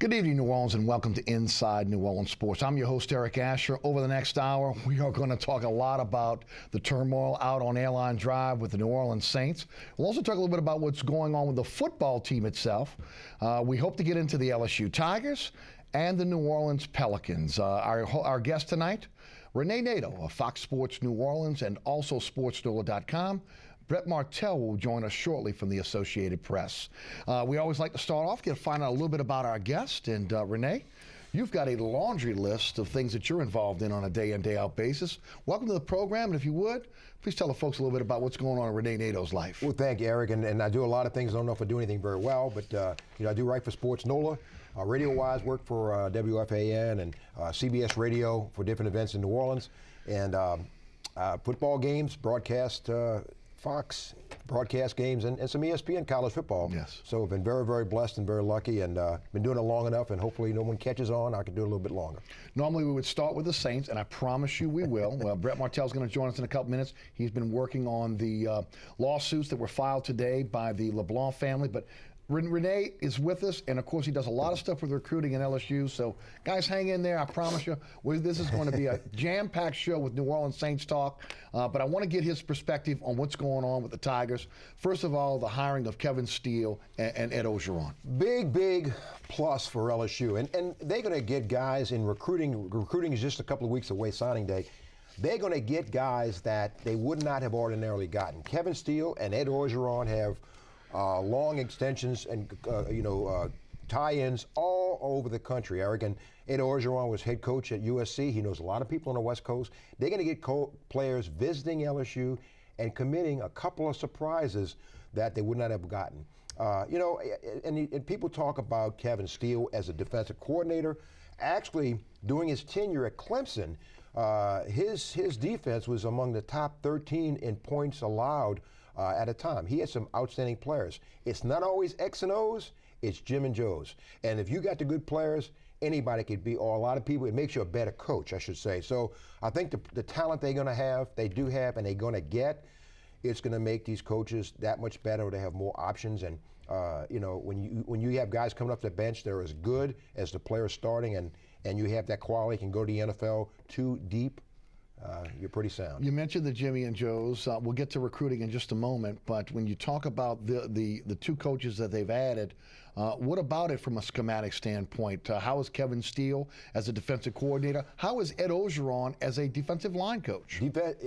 Good evening, New Orleans, and welcome to Inside New Orleans Sports. I'm your host, Eric Asher. Over the next hour, we are going to talk a lot about the turmoil out on Airline Drive with the New Orleans Saints. We'll also talk a little bit about what's going on with the football team itself. We hope to get into the LSU Tigers and the New Orleans Pelicans. Our guest tonight, Rene Nadeau of Fox Sports New Orleans and also SportsNola.com. Brett Martel will join us shortly from the Associated Press. We always like to start off, find out a little bit about our guest. And Rene, you've got a laundry list of things that you're involved in on a day-in, day-out basis. Welcome to the program, and if you would, please tell the folks a little bit about what's going on in Rene Nadeau's life. Well, thank you, Eric, and I do a lot of things. I don't know if I do anything very well, but I do write for Sports NOLA. Radio-wise, work for WFAN and CBS Radio for different events in New Orleans, and football games, broadcast Fox broadcast games and some ESPN college football. Yes. So I've been very, very blessed and very lucky, and been doing it long enough, and hopefully no one catches on. I can do it a little bit longer. Normally we would start with the Saints, and I promise you we will. Well, Brett Martel's going to join us in a couple minutes. He's been working on the lawsuits that were filed today by the LeBlanc family, but Rene is with us, and of course he does a lot of stuff with recruiting in LSU, so guys, hang in there. I promise you, this is going to be a jam-packed show with New Orleans Saints talk, but I want to get his perspective on what's going on with the Tigers. First of all, the hiring of Kevin Steele and Ed Orgeron. Big plus for LSU, and they're going to get guys in recruiting. Recruiting is just a couple of weeks away, signing day. They're going to get guys that they would not have ordinarily gotten. Kevin Steele and Ed Orgeron have long extensions and tie-ins all over the country. Eric, and Ed Orgeron was head coach at USC. He knows a lot of people on the West Coast. They're going to get players visiting LSU and committing a couple of surprises that they would not have gotten. And people talk about Kevin Steele as a defensive coordinator. Actually, during his tenure at Clemson, his defense was among the top 13 in points allowed at a time. He had some outstanding players. It's not always X and O's, it's Jim and Joe's. And if you got the good players, anybody could be, or a lot of people, it makes you a better coach, I should say. So I think the talent they're going to have, they do have, and they're going to get, it's going to make these coaches that much better. They have more options. And, when you have guys coming up the bench that are as good as the players starting, and you have that quality, can go to the NFL too deep, you're pretty sound. You mentioned the Jimmy and Joes. We'll get to recruiting in just a moment, but when you talk about the two coaches that they've added, what about it from a schematic standpoint? How is Kevin Steele as a defensive coordinator? How is Ed Orgeron as a defensive line coach?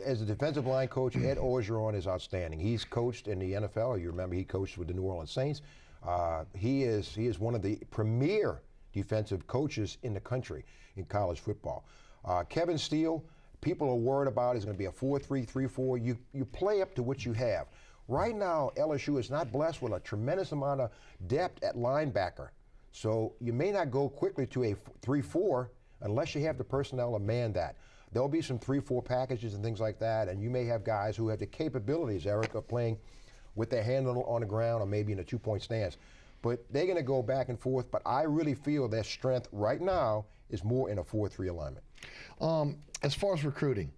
As a defensive line coach, Ed Orgeron is outstanding. He's coached in the NFL. You remember he coached with the New Orleans Saints. He is one of the premier defensive coaches in the country in college football. Kevin Steele, people are worried about is going to be a 4-3, 3-4. You play up to what you have. Right now, LSU is not blessed with a tremendous amount of depth at linebacker. So you may not go quickly to a 3-4 unless you have the personnel to man that. There'll be some 3-4 packages and things like that, and you may have guys who have the capabilities, Eric, of playing with their hand on the ground or maybe in a two-point stance. But they're going to go back and forth, but I really feel their strength right now is more in a 4-3 alignment. As far as recruiting,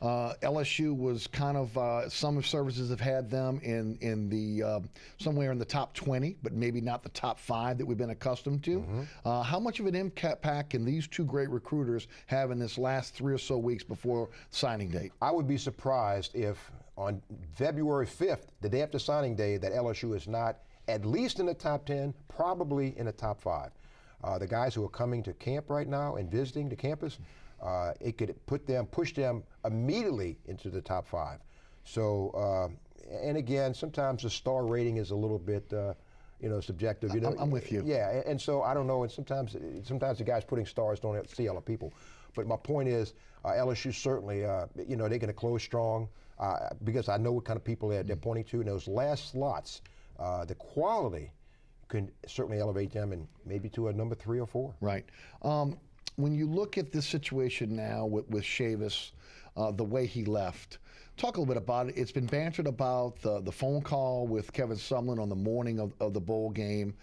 LSU was kind of some services have had them in the somewhere in the top 20, but maybe not the top 5 that we've been accustomed to. Mm-hmm. How much of an impact can these two great recruiters have in this last 3 or so weeks before signing date? I would be surprised if on February 5th, the day after signing day, that LSU is not at least in the top 10, probably in the top 5. The guys who are coming to camp right now and visiting the campus, it could push them immediately into the top 5. So, and again, sometimes the star rating is a little bit, subjective. I'm with you. Yeah, and so I don't know. And sometimes the guys putting stars don't see all the people. But my point is, LSU certainly, they're going to close strong because I know what kind of people they're pointing to. And those last slots, the quality can certainly elevate them and maybe to a number 3 or 4. Right. When you look at this situation now with Chavis, the way he left, Talk a little bit about it. It's been bantered about the phone call with Kevin Sumlin on the morning of the bowl game,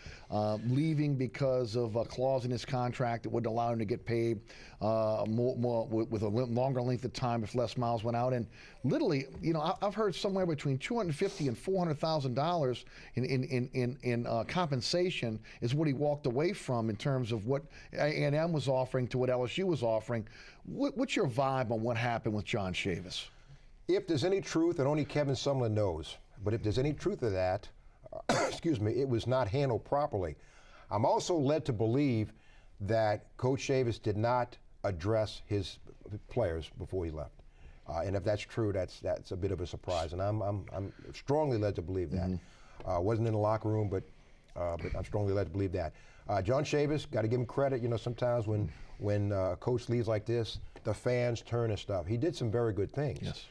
leaving because of a clause in his contract that wouldn't allow him to get paid more with a longer length of time if Les Miles went out. And literally, I've heard somewhere between $250,000 and $400,000 in compensation is what he walked away from in terms of what A&M was offering to what LSU was offering. What's your vibe on what happened with John Chavis? If there's any truth, and only Kevin Sumlin knows, but if there's any truth to that, excuse me, it was not handled properly. I'm also led to believe that Coach Chavis did not address his players before he left. And if that's true, that's a bit of a surprise, and I'm strongly led to believe that. Wasn't in the locker room, but I'm strongly led to believe that. John Chavis, got to give him credit. Sometimes when a coach leaves like this, the fans turn and stuff. He did some very good things. Yes.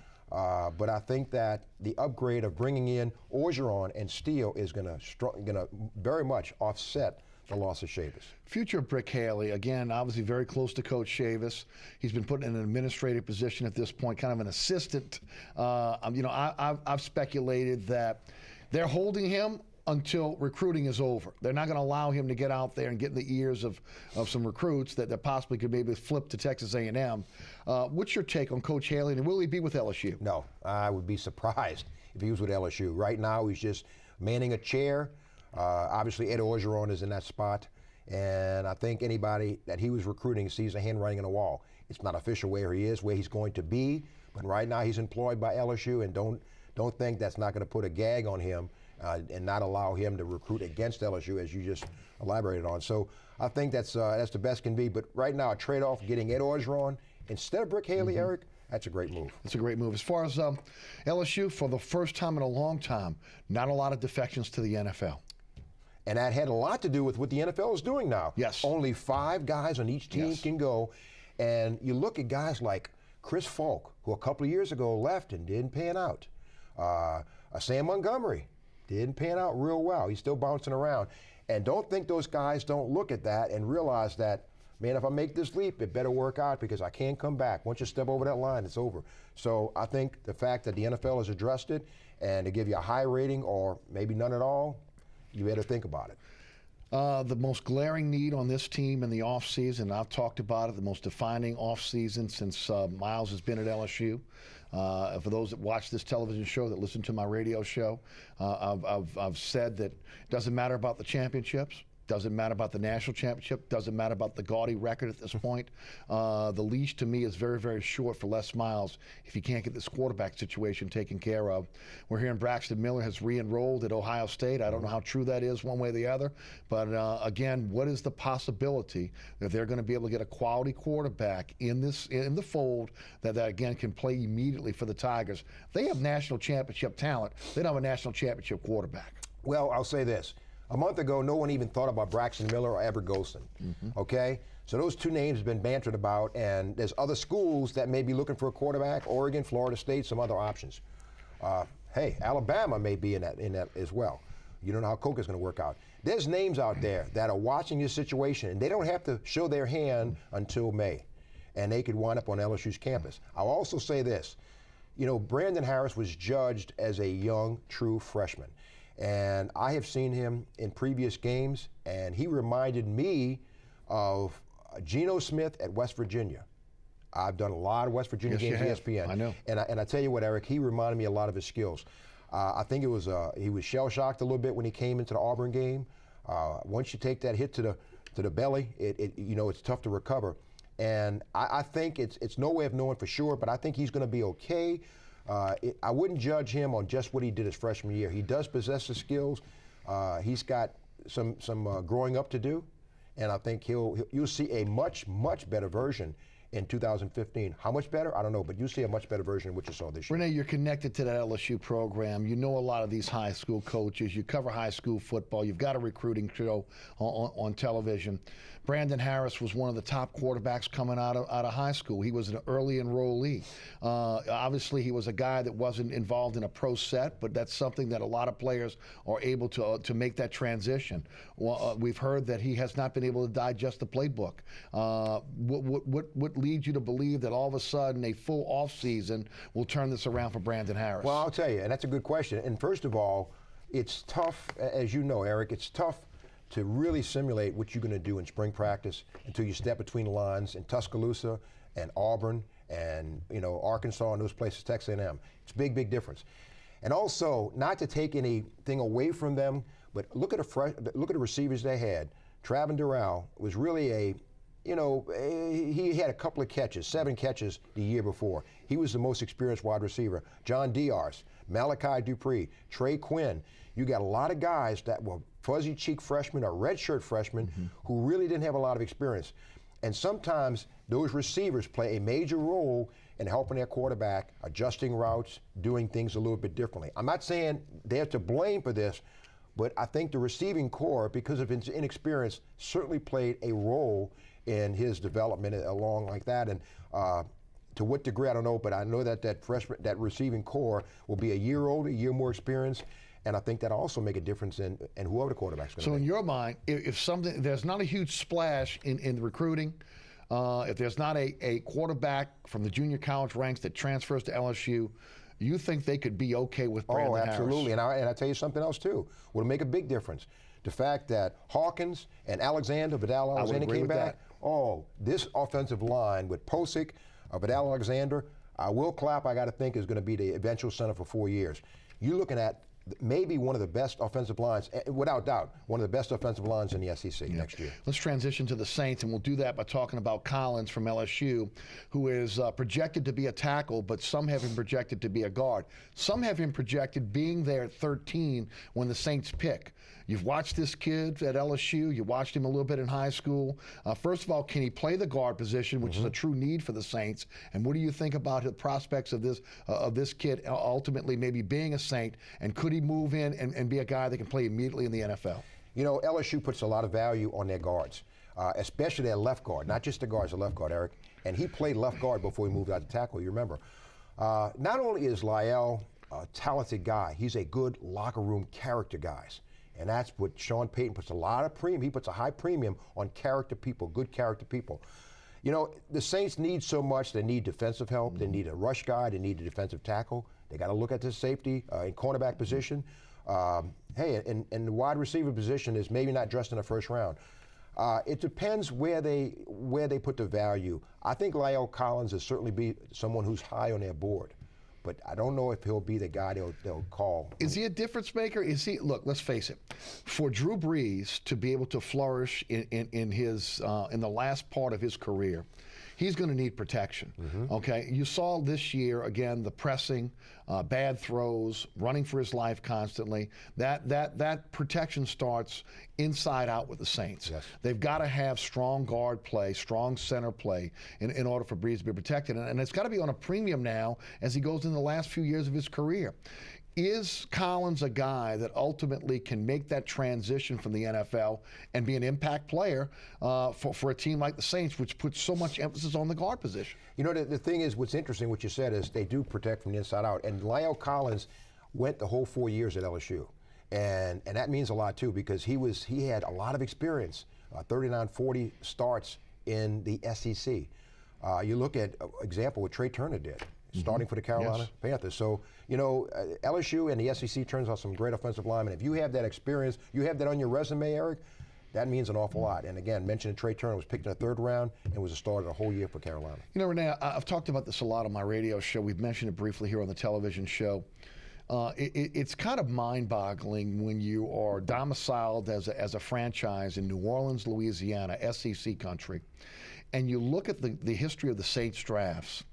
But I think that the upgrade of bringing in Orgeron and Steele is going to very much offset the loss of Chavis. Future Brick Haley, again, obviously very close to Coach Chavis. He's been put in an administrative position at this point, kind of an assistant. I've speculated that they're holding him until recruiting is over. They're not going to allow him to get out there and get in the ears of some recruits that possibly could maybe flip to Texas A&M. What's your take on Coach Haley, and will he be with LSU? No, I would be surprised if he was with LSU. Right now, he's just manning a chair. Obviously, Ed Orgeron is in that spot, and I think anybody that he was recruiting sees a handwriting on the wall. It's not official where he is, where he's going to be, but right now he's employed by LSU, and don't think that's not going to put a gag on him and not allow him to recruit against LSU, as you just elaborated on. So I think that's the best can be. But right now, a trade-off, getting Ed Orgeron instead of Brick Haley, Eric, that's a great move. It's a great move. As far as LSU, for the first time in a long time, not a lot of defections to the NFL. And that had a lot to do with what the NFL is doing now. Yes. Only 5 guys on each team can go. And you look at guys like Chris Falk, who a couple of years ago left and didn't pan out. Sam Montgomery didn't pan out real well. He's still bouncing around. And don't think those guys don't look at that and realize that, man, if I make this leap, it better work out because I can't come back. Once you step over that line, it's over. So I think the fact that the NFL has addressed it and to give you a high rating or maybe none at all, you better think about it. The most glaring need on this team in the offseason, I've talked about it, the most defining offseason since Miles has been at LSU. For those that watch this television show, that listen to my radio show, I've said that it doesn't matter about the championships. Doesn't matter about the national championship. Doesn't matter about the gaudy record at this point. The leash to me is very, very short for Les Miles if you can't get this quarterback situation taken care of. We're hearing Braxton Miller has re-enrolled at Ohio State. I don't know how true that is one way or the other. But again, what is the possibility that they're going to be able to get a quality quarterback in the fold that again can play immediately for the Tigers? They have national championship talent. They don't have a national championship quarterback. Well, I'll say this. A month ago, no one even thought about Braxton Miller or Everett Golston, okay? So those 2 names have been bantered about, and there's other schools that may be looking for a quarterback, Oregon, Florida State, some other options. Hey, Alabama may be in that as well. You don't know how Coker's going to work out. There's names out there that are watching this situation, and they don't have to show their hand until May, and they could wind up on LSU's campus. I'll also say this. Brandon Harris was judged as a young, true freshman. And I have seen him in previous games, and he reminded me of Geno Smith at West Virginia. I've done a lot of West Virginia games at ESPN. I know. And I tell you what, Eric, he reminded me a lot of his skills. I think he was shell-shocked a little bit when he came into the Auburn game. Once you take that hit to the belly, it's tough to recover. And I think it's no way of knowing for sure, but I think he's going to be okay. I wouldn't judge him on just what he did his freshman year. He does possess the skills. He's got some growing up to do, and I think you'll see a much better version in 2015. How much better? I don't know, but you see a much better version of what you saw this year. Rene, you're connected to that LSU program. You know a lot of these high school coaches. You cover high school football. You've got a recruiting show on television. Brandon Harris was one of the top quarterbacks coming out of high school. He was an early enrollee. Obviously, he was a guy that wasn't involved in a pro set, but that's something that a lot of players are able to make that transition. We've heard that he has not been able to digest the playbook. What lead you to believe that all of a sudden a full offseason will turn this around for Brandon Harris? Well, I'll tell you, and that's a good question. And first of all, it's tough, as you know, Eric, it's tough to really simulate what you're going to do in spring practice until you step between the lines in Tuscaloosa and Auburn and Arkansas and those places, Texas A&M. It's a big, big difference. And also, not to take anything away from them, but look at the receivers they had. Travin Durrell was really he had a couple of catches, 7 catches the year before. He was the most experienced wide receiver. John Diaz, Malachi Dupree, Trey Quinn. You got a lot of guys that were fuzzy cheek freshmen or redshirt freshmen who really didn't have a lot of experience. And sometimes those receivers play a major role in helping their quarterback, adjusting routes, doing things a little bit differently. I'm not saying they're to blame for this, but I think the receiving core, because of his inexperience, certainly played a role in his development along like that. And to what degree, I don't know, but I know that receiving core will be a year older, a year more experienced, and I think that'll also make a difference in whoever the quarterback's going to be. So in your mind, if there's not a huge splash in recruiting, if there's not a quarterback from the junior college ranks that transfers to LSU, you think they could be okay with Brandon Harris? Oh, absolutely. And I tell you something else, too. Will make a big difference. The fact that Hawkins and Vidal Alexander came back. Oh, this offensive line with Posick, Vidal Alexander, Will Clapp, I got to think, is going to be the eventual center for 4 years. You're looking at maybe one of the best offensive lines, without doubt, one of the best offensive lines in the SEC next year. Let's transition to the Saints, and we'll do that by talking about Collins from LSU, who is projected to be a tackle, but some have him projected to be a guard. Some have him projected being there at 13 when the Saints pick. You've watched this kid at LSU. You watched him a little bit in high school. First of all, can he play the guard position, which is a true need for the Saints? And what do you think about the prospects of this kid ultimately maybe being a Saint? And could he move in and be a guy that can play immediately in the NFL? You know, LSU puts a lot of value on their guards, especially their left guard, not just the guards, the left guard, Eric. And he played left guard before he moved out to tackle, you remember. Not only is Lyle a talented guy, he's a good locker room character guy. And that's what Sean Payton puts a lot of premium. He puts a high premium on character people, good character people. You know, the Saints need so much. They need defensive help. They need a rush guy. They need a defensive tackle. They got to look at the safety in cornerback position. Hey, and the wide receiver position is maybe not dressed in the first round. It depends where they put the value. I think La'el Collins will certainly be someone who's high on their board. But I don't know if he'll be the guy they'll call. Is he a difference maker? Is he? Look, let's face it. For Drew Brees to be able to flourish in the last part of his career, he's going to need protection. Okay, you saw this year again the pressing, bad throws, running for his life constantly. That protection starts inside out with the Saints. Yes. They've got to have strong guard play, strong center play in order for Brees to be protected, and it's got to be on a premium now as he goes in the last few years of his career. Is Collins a guy that ultimately can make that transition from the NFL and be an impact player for a team like the Saints, which puts so much emphasis on the guard position? You know, the thing is, what's interesting, what you said is they do protect from the inside out. And La'el Collins went the whole 4 years at LSU. And that means a lot, too, because he had a lot of experience, 39-40 starts in the SEC. You look at example what Trey Turner did, starting for the Carolina Panthers. So, you know, LSU and the SEC turns out some great offensive linemen. If you have that experience, you have that on your resume, Eric, that means an awful lot. And again, mentioned Trey Turner was picked in the 3rd round and was a starter the whole year for Carolina. You know, Rene, I've talked about this a lot on my radio show. We've mentioned it briefly here on the television show. It's kind of mind-boggling when you are domiciled as a franchise in New Orleans, Louisiana, SEC country, and you look at the history of the Saints drafts,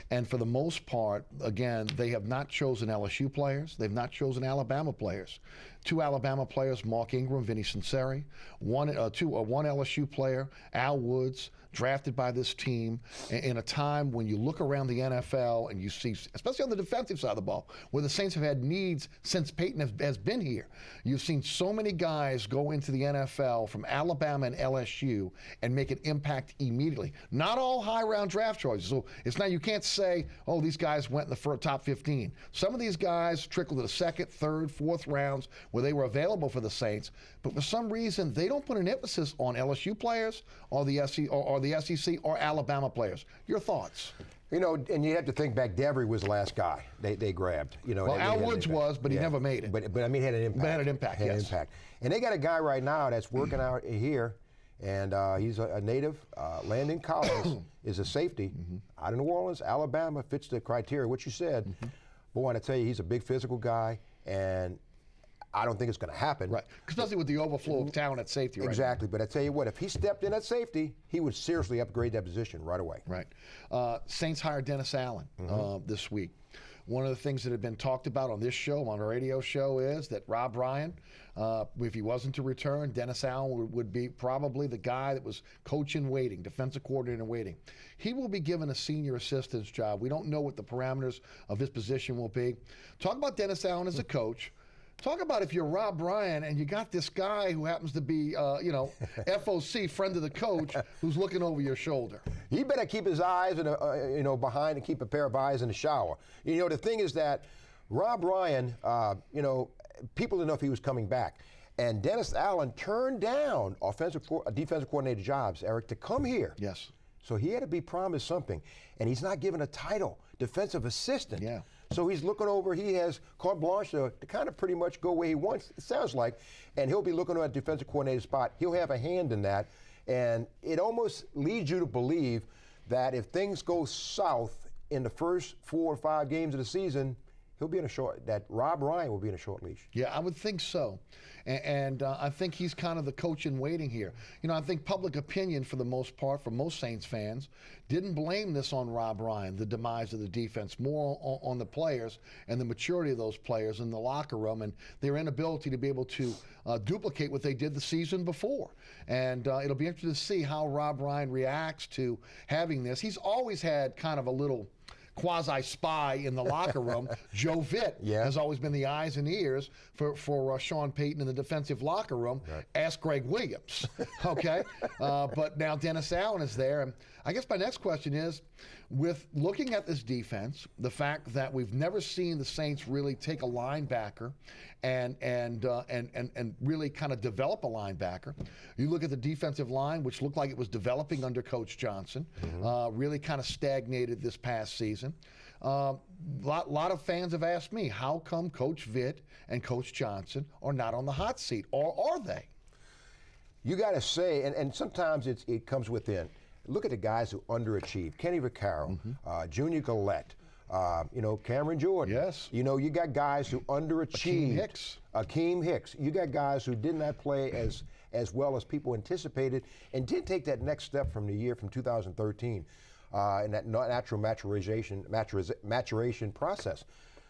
and for the most part, again, they have not chosen LSU players. They've not chosen Alabama players. 2 Alabama players, Mark Ingram, Vinny Sinceri. One LSU player, Al Woods, drafted by this team in a time when you look around the NFL and you see, especially on the defensive side of the ball, where the Saints have had needs since Peyton has been here. You've seen so many guys go into the NFL from Alabama and LSU and make an impact immediately. Not all high-round draft choices. So it's not you can't say, oh, these guys went in the top 15. Some of these guys trickled to the second, third, fourth rounds where they were available for the Saints, but for some reason they don't put an emphasis on LSU players or the SEC or Alabama players. Your thoughts? You know, and you have to think back. Devery was the last guy they grabbed. You know, well, Al Woods was, but he never made it. But I mean, he had an impact. But had an impact. Had yes. an impact. And they got a guy right now that's working out here, and he's a native. Landon Collins is a safety out of New Orleans, Alabama. Fits the criteria. What you said. Boy, I tell you, he's a big physical guy, and I don't think it's going to happen. Right, especially with the overflow of talent at safety right Exactly, but I tell you what, if he stepped in at safety, he would seriously upgrade that position right away. Right. Saints hired Dennis Allen this week. One of the things that had been talked about on this show, on our radio show, is that Rob Ryan, if he wasn't to return, Dennis Allen would be probably the guy that was coach in waiting, defensive coordinator in waiting. He will be given a senior assistant's job. We don't know what the parameters of his position will be. Talk about Dennis Allen as a coach. Talk about if you're Rob Ryan and you got this guy who happens to be, FOC, friend of the coach, who's looking over your shoulder. He better keep his eyes, behind and keep a pair of eyes in the shower. You know, the thing is that Rob Ryan, people didn't know if he was coming back. And Dennis Allen turned down defensive coordinator jobs, Eric, to come here. Yes. So he had to be promised something. And he's not given a title, defensive assistant. Yeah. So he's looking over, he has carte blanche to kind of pretty much go where he wants, it sounds like, and he'll be looking at that defensive coordinator spot. He'll have a hand in that, and it almost leads you to believe that if things go south in the first 4 or 5 games of the season, Rob Ryan will be in a short leash. Yeah, I would think so. And I think he's kind of the coach in waiting here. You know, I think public opinion, for the most part, for most Saints fans, didn't blame this on Rob Ryan, the demise of the defense, more on the players and the maturity of those players in the locker room and their inability to be able to duplicate what they did the season before. And it'll be interesting to see how Rob Ryan reacts to having this. He's always had kind of a little quasi-spy in the locker room. Joe Vitt has always been the eyes and ears for Sean Payton in the defensive locker room. Right. Ask Greg Williams, okay? But now Dennis Allen is there. And I guess my next question is, with looking at this defense, the fact that we've never seen the Saints really take a linebacker and really kind of develop a linebacker. You look at the defensive line, which looked like it was developing under Coach Johnson, really kind of stagnated this past season. Lot of fans have asked me, how come Coach Vitt and Coach Johnson are not on the hot seat, or are they? You got to say, and sometimes it comes within. Look at the guys who underachieved. Kenny Vaccaro, Junior Gillette, Cameron Jordan. Yes. You know, you got guys who underachieved. Akeem Hicks. You got guys who did not play as well as people anticipated and did take that next step from 2013 in that natural maturation process.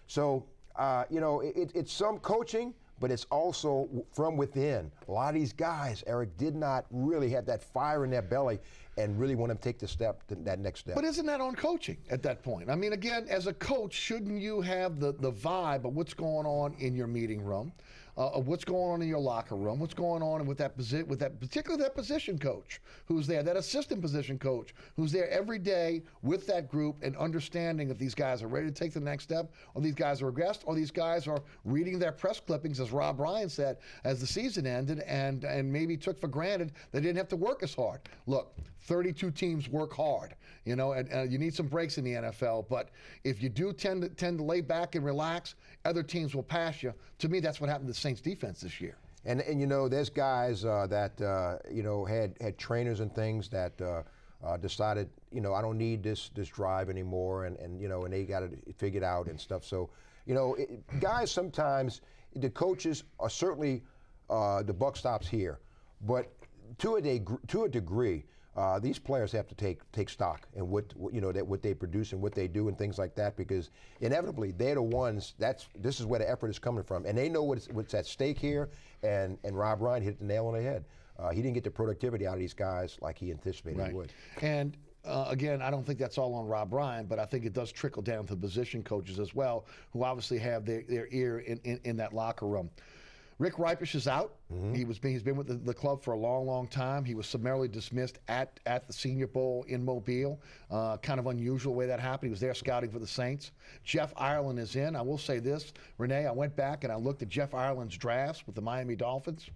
So, it's some coaching, but it's also from within. A lot of these guys, Eric, did not really have that fire in their belly and really want to take that next step. But isn't that on coaching at that point? I mean, again, as a coach, shouldn't you have the vibe of what's going on in your meeting room, of what's going on in your locker room, what's going on with particularly that position coach who's there, that assistant position coach who's there every day with that group and understanding if these guys are ready to take the next step, or these guys are regressed, or these guys are reading their press clippings, as Rob Ryan said, as the season ended, and maybe took for granted they didn't have to work as hard. Look, 32 teams work hard, and you need some breaks in the NFL. But if you do tend to lay back and relax, other teams will pass you. To me, that's what happened to the Saints defense this year. And there's guys that had trainers and things that decided, I don't need this drive anymore, and they got it figured out and stuff. So, guys, sometimes the coaches are certainly the buck stops here, but to a degree. These players have to take stock in what they produce and what they do and things like that, because inevitably they're the ones. This is where the effort is coming from, and they know what's at stake here. And Rob Ryan hit the nail on the head. He didn't get the productivity out of these guys like he anticipated he would. And again, I don't think that's all on Rob Ryan, but I think it does trickle down to the position coaches as well, who obviously have their ear in that locker room. Rick Ripish is out. He's been with the club for a long, long time. He was summarily dismissed at the Senior Bowl in Mobile. Kind of unusual way that happened. He was there scouting for the Saints. Jeff Ireland is in. I will say this, Rene, I went back and I looked at Jeff Ireland's drafts with the Miami Dolphins,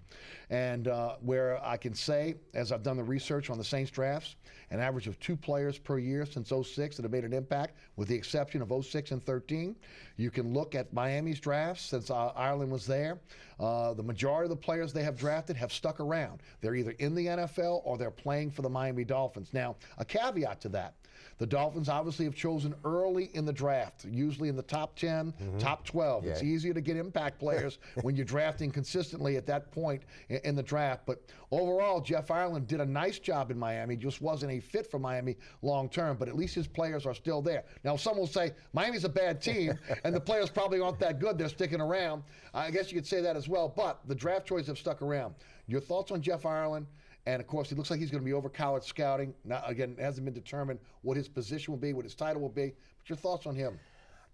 and where I can say, as I've done the research on the Saints drafts, an average of 2 players per year since '06 that have made an impact, with the exception of '06 and '13. You can look at Miami's drafts since Ireland was there. The majority of the players they have drafted have stuck around. They're either in the NFL or they're playing for the Miami Dolphins. Now, a caveat to that. The Dolphins obviously have chosen early in the draft, usually in the top 10, top 12. Yeah. It's easier to get impact players when you're drafting consistently at that point in the draft. But overall, Jeff Ireland did a nice job in Miami, just wasn't a fit for Miami long term, but at least his players are still there. Now, some will say Miami's a bad team and the players probably aren't that good. They're sticking around. I guess you could say that as well, but the draft choices have stuck around. Your thoughts on Jeff Ireland? And, of course, it looks like he's going to be over college scouting. Now, again, it hasn't been determined what his position will be, what his title will be. But your thoughts on him?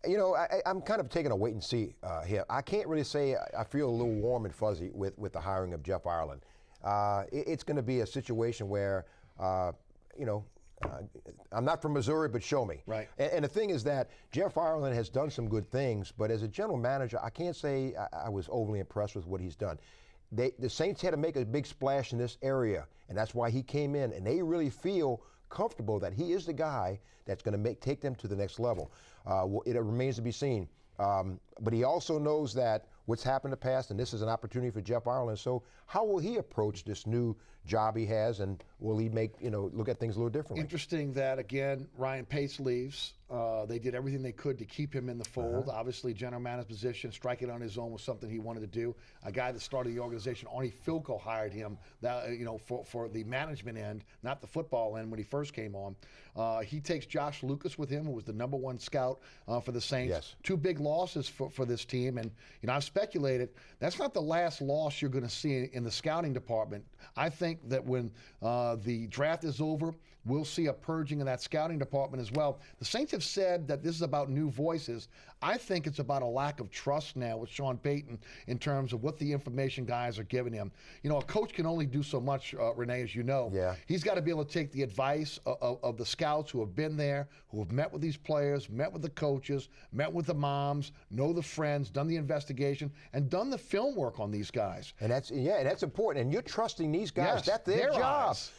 You know, I'm kind of taking a wait and see here. I can't really say I feel a little warm and fuzzy with the hiring of Jeff Ireland. It's going to be a situation where, you know, I'm not from Missouri, but show me. Right. And the thing is that Jeff Ireland has done some good things, but as a general manager, I can't say I was overly impressed with what he's done. The Saints had to make a big splash in this area, and that's why he came in, and they really feel comfortable that he is the guy that's going to take them to the next level. It remains to be seen. But he also knows that what's happened in the past, and this is an opportunity for Jeff Ireland. So how will he approach this new job he has, and will he make, look at things a little differently? Interesting that, again, Ryan Pace leaves. They did everything they could to keep him in the fold. Obviously, general manager's position, striking on his own was something he wanted to do. A guy that started the organization, Arnie Filko, hired him that, for the management end, not the football end when he first came on. He takes Josh Lucas with him, who was the #1 scout for the Saints. Yes. 2 big losses for this team. And, I've speculated that's not the last loss you're going to see in the scouting department. I think that when the draft is over, we'll see a purging in that scouting department as well. The Saints have said that this is about new voices. I think it's about a lack of trust now with Sean Payton in terms of what the information guys are giving him. A coach can only do so much, Rene, as you know. Yeah. He's got to be able to take the advice of the scouts who have been there, who have met with these players, met with the coaches, met with the moms, know the friends, done the investigation, and done the film work on these guys. And that's important. And you're trusting these guys. Yes, That's their job. eyes.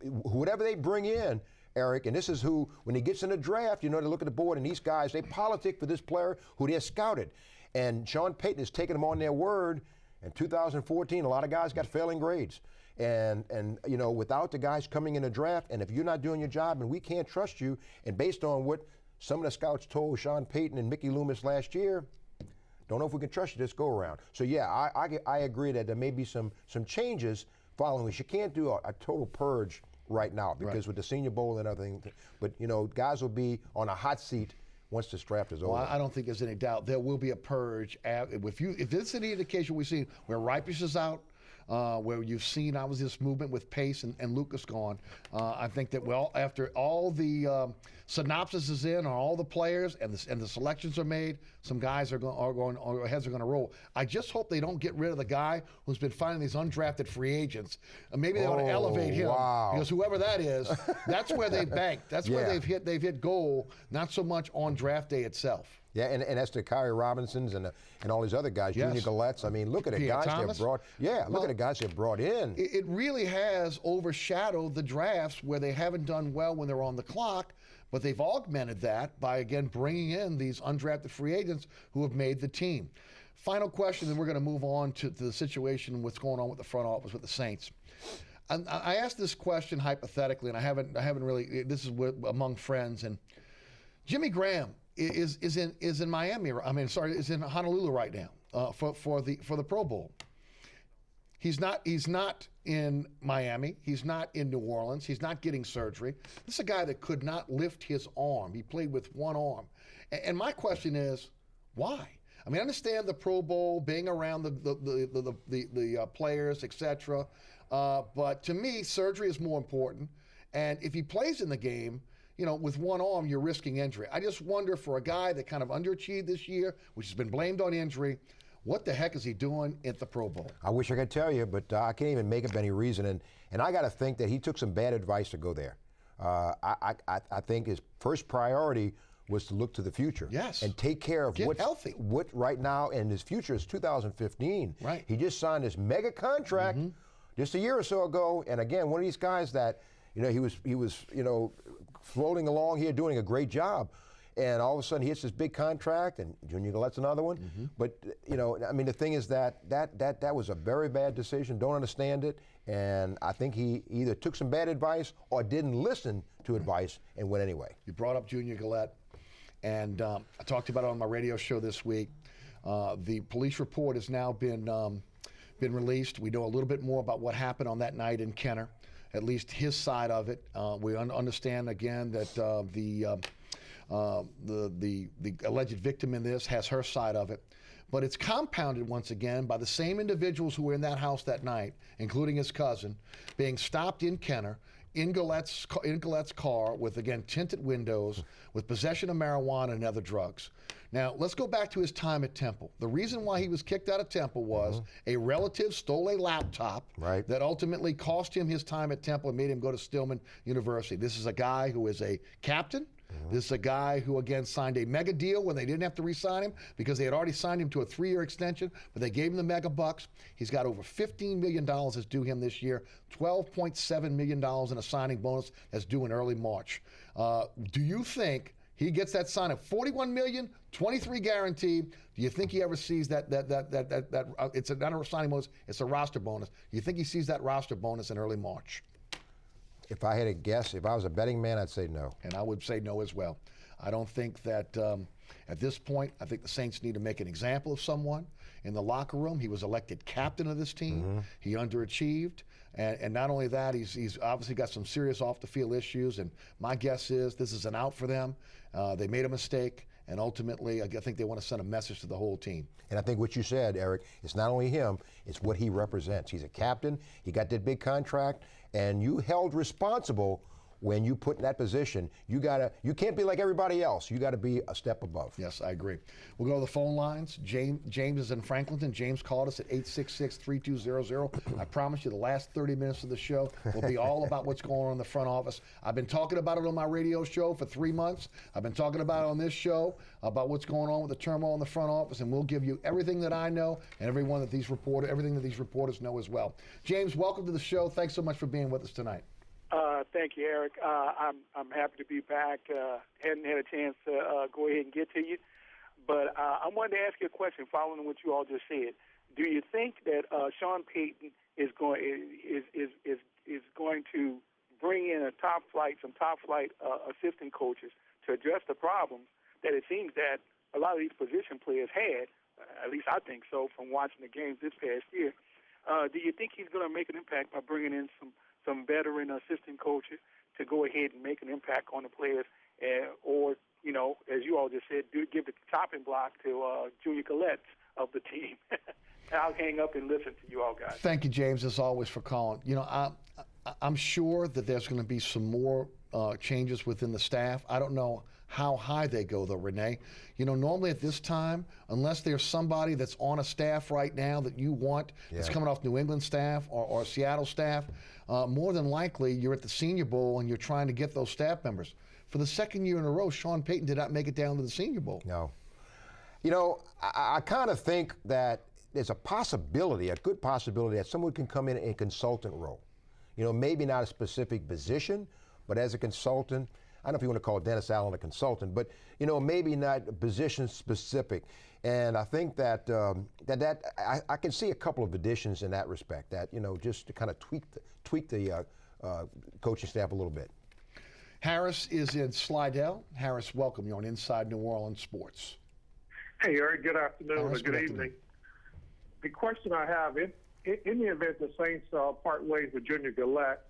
Whatever they bring in, Eric, and this is who, when he gets in the draft, they look at the board, and these guys, they politic for this player who they're scouted. And Sean Payton is taking them on their word. In 2014, a lot of guys got failing grades. And without the guys coming in the draft, and if you're not doing your job and we can't trust you, and based on what some of the scouts told Sean Payton and Mickey Loomis last year, don't know if we can trust you this go around. So yeah, I agree that there may be some changes following this. You can't do a total purge right now because with the Senior Bowl and everything, but guys will be on a hot seat once this draft is over. Well, I don't think there's any doubt there will be a purge. If this is any indication we've seen where Ripus is out, where you've seen obviously this movement with Pace and Lucas gone, I think that after all the synopsis is in on all the players and the selections are made, some guys heads are going to roll. I just hope they don't get rid of the guy who's been finding these undrafted free agents. Maybe they want to elevate him because whoever that is, that's where they bank. That's where they've hit goal, not so much on draft day itself. Yeah, and as to Kyrie Robinsons and all these other guys, Yes. Junior Galette's, I mean, look at the guys they've brought. Yeah, look at the guys they've brought in. It really has overshadowed the drafts where they haven't done well when they're on the clock, but they've augmented that by, again, bringing in these undrafted free agents who have made the team. Final question, then we're going to move on to the situation, what's going on with the front office with the Saints. And I asked this question hypothetically, and I haven't really, this is among friends, and Jimmy Graham is in Miami. Is in Honolulu right now for the Pro Bowl. He's not in Miami. He's not in New Orleans. He's not getting surgery. This is a guy that could not lift his arm. He played with one arm. And my question is, why? I mean, I understand the Pro Bowl, being around the players, etc. But to me, surgery is more important. And if he plays in the game, with one arm, you're risking injury. I just wonder, for a guy that kind of underachieved this year, which has been blamed on injury, What the heck is he doing at the Pro Bowl? I wish I could tell you, but I can't even make up any reason. And I got to think that he took some bad advice to go there. I think his first priority was to look to the future. Yes. And take care of Get healthy. What right now, and his future is 2015. Right. He just signed this mega contract just a year or so ago. And again, one of these guys that, he was floating along here doing a great job. And all of a sudden he hits this big contract, and Junior Galette's another one. But the thing is that was a very bad decision. Don't understand it, and I think he either took some bad advice or didn't listen to advice and went anyway. You brought up Junior Galette, and I talked about it on my radio show this week. The police report has now been released. We know a little bit more about what happened on that night in Kenner, at least his side of it. We understand again that the alleged victim in this has her side of it. But it's compounded once again by the same individuals who were in that house that night, including his cousin, being stopped in Kenner, in Galette's car with, again, tinted windows, with possession of marijuana and other drugs. Now, let's go back to his time at Temple. The reason why he was kicked out of Temple was a relative stole a laptop that ultimately cost him his time at Temple and made him go to Stillman University. This is a guy who is a captain. This is a guy who, again, signed a mega deal when they didn't have to re-sign him because they had already signed him to a 3-year extension, but they gave him the mega bucks. He's got over $15 million that's due him this year, $12.7 million in a signing bonus that's due in early March. Do you think he gets that sign of $41 million, $23 guaranteed? Do you think he ever sees that it's not a signing bonus, it's a roster bonus. Do you think he sees that roster bonus in early March? If I had to guess, if I was a betting man, I'd say no. And I would say no as well. I don't think that at this point, I think the Saints need to make an example of someone in the locker room. He was elected captain of this team. He underachieved. And not only that, he's obviously got some serious off-the-field issues. And my guess is this is an out for them. They made a mistake. And ultimately, I think they want to send a message to the whole team. And I think what you said, Eric, it's not only him, it's what he represents. He's a captain. He got that big contract. And you held responsible when you put in that position. You can't be like everybody else. You got to be a step above. Yes, I agree. We'll go to the phone lines. James is in Franklinton. James called us at 866-3200. I promise you the last 30 minutes of the show will be all about what's going on in the front office. I've been talking about it on my radio show for 3 months. I've been talking about it on this show about what's going on with the turmoil in the front office, and we'll give you everything that I know and everything that these reporters know as well. James, welcome to the show. Thanks so much for being with us tonight. Thank you, Eric. I'm happy to be back. Hadn't had a chance to go ahead and get to you, but I wanted to ask you a question following what you all just said. Do you think that Sean Payton is going to bring in some top flight assistant coaches to address the problems that it seems that a lot of these position players had? At least I think so from watching the games this past year. Do you think he's going to make an impact by bringing in some veteran assistant coaches to go ahead and make an impact on the players, or, as you all just said, give the chopping block to Junior Galette of the team? I'll hang up and listen to you all guys. Thank you, James, as always, for calling. I'm sure that there's going to be some more changes within the staff. I don't know how high they go, though, Rene. Normally at this time, unless there's somebody that's on a staff right now that you want, that's coming off New England staff or Seattle staff, more than likely you're at the Senior Bowl and you're trying to get those staff members. For the second year in a row, Sean Payton did not make it down to the Senior Bowl. No. I kind of think that there's a good possibility that someone can come in a consultant role. Maybe not a specific position, but as a consultant. I don't know if you want to call Dennis Allen a consultant, but maybe not position specific. And I think that I can see a couple of additions in that respect. That just to kind of tweak the coaching staff a little bit. Harris is in Slidell. Harris, welcome you on Inside New Orleans Sports. Hey, Eric. Good afternoon Harris, or good evening. The question I have, in the event the Saints part ways with Junior Galette,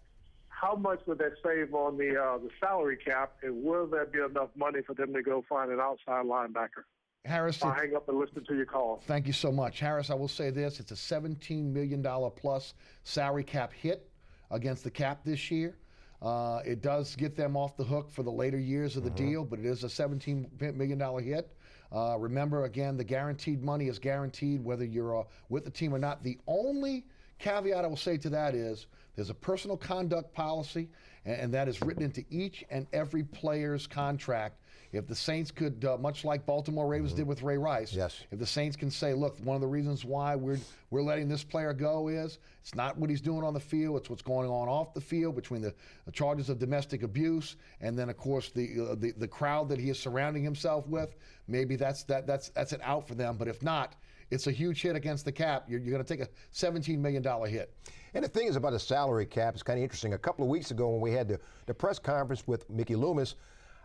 how much would that save on the salary cap, and will there be enough money for them to go find an outside linebacker? Harris, I'll hang up and listen to your call. Thank you so much. Harris, I will say this. It's a $17 million plus salary cap hit against the cap this year. It does get them off the hook for the later years of the deal, but it is a $17 million hit. Remember, again, the guaranteed money is guaranteed whether you're with the team or not. The only caveat I will say to that is there's a personal conduct policy, and that is written into each and every player's contract. If the Saints could, much like Baltimore Ravens did with Ray Rice, yes. If the Saints can say, look, one of the reasons why we're letting this player go is it's not what he's doing on the field, it's what's going on off the field between the charges of domestic abuse and then, of course, the crowd that he is surrounding himself with. Maybe that's an out for them. But if not, it's a huge hit against the cap. You're going to take a $17 million hit. And the thing is about the salary cap, it's kind of interesting. A couple of weeks ago when we had the press conference with Mickey Loomis,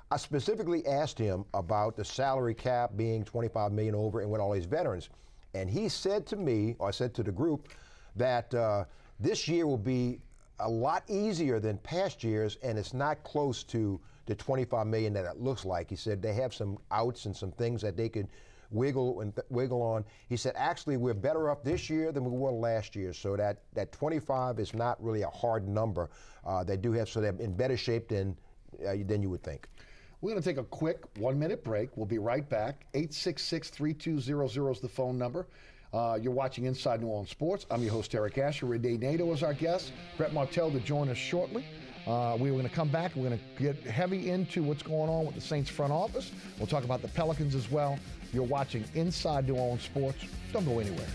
I specifically asked him about the salary cap being $25 million over and with all these veterans. And he said to me, or I said to the group, that this year will be a lot easier than past years, and it's not close to the $25 million that it looks like. He said they have some outs and some things that they could wiggle on. He said, actually, we're better off this year than we were last year. So that 25 is not really a hard number. They do have, so they're in better shape than you would think. We're going to take a quick 1-minute break. We'll be right back. 866-3200 is the phone number. You're watching Inside New Orleans Sports. I'm your host, Eric Asher. Rene Nadeau is our guest. Brett Martel to join us shortly. We're going to come back. We're going to get heavy into what's going on with the Saints front office. We'll talk about the Pelicans as well. You're watching Inside New Orleans Sports. Don't go anywhere.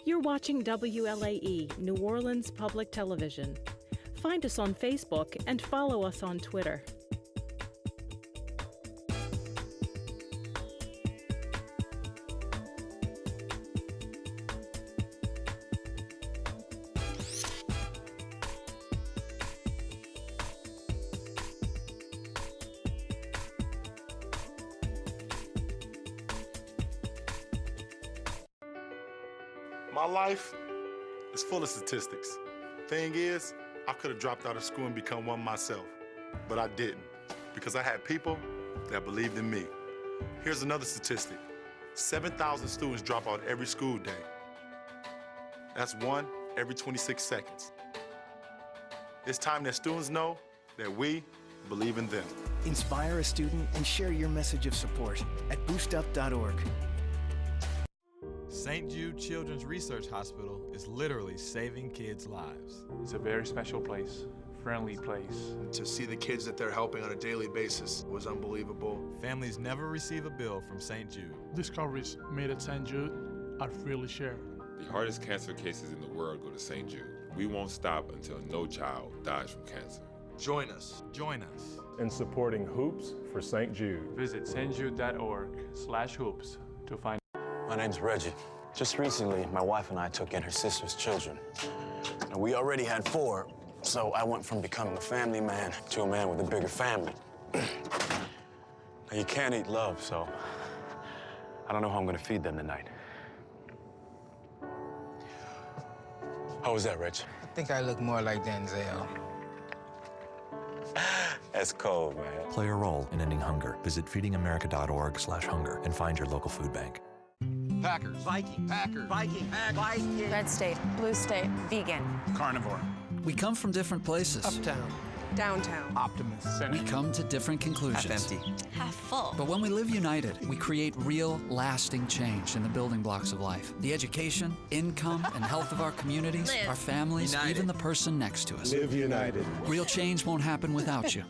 You're watching WLAE, New Orleans Public Television. Find us on Facebook and follow us on Twitter. My life is full of statistics. Thing is, I could have dropped out of school and become one myself, but I didn't because I had people that believed in me. Here's another statistic. 7,000 students drop out every school day. That's one every 26 seconds. It's time that students know that we believe in them. Inspire a student and share your message of support at boostup.org. St. Jude Children's Research Hospital is literally saving kids' lives. It's a very special place, friendly place. To see the kids that they're helping on a daily basis was unbelievable. Families never receive a bill from St. Jude. Discoveries made at St. Jude are freely shared. The hardest cancer cases in the world go to St. Jude. We won't stop until no child dies from cancer. Join us. Join us in supporting Hoops for St. Jude. Visit stjude.org/hoops to find. My name's Reggie. Just recently, my wife and I took in her sister's children. Now, we already had 4, so I went from becoming a family man to a man with a bigger family. Now, you can't eat love, so I don't know how I'm gonna feed them tonight. How was that, Rich? I think I look more like Denzel. That's cold, man. Play a role in ending hunger. Visit feedingamerica.org/hunger and find your local food bank. Packers. Viking. Packers. Viking. Viking. Red state. Blue state. Vegan. Carnivore. We come from different places. Uptown. Downtown. Optimist. We come to different conclusions. Half empty. Half full. But when we live united, we create real, lasting change in the building blocks of life. The education, income, and health of our communities, our families, united. Even the person next to us. Live united. Real change won't happen without you.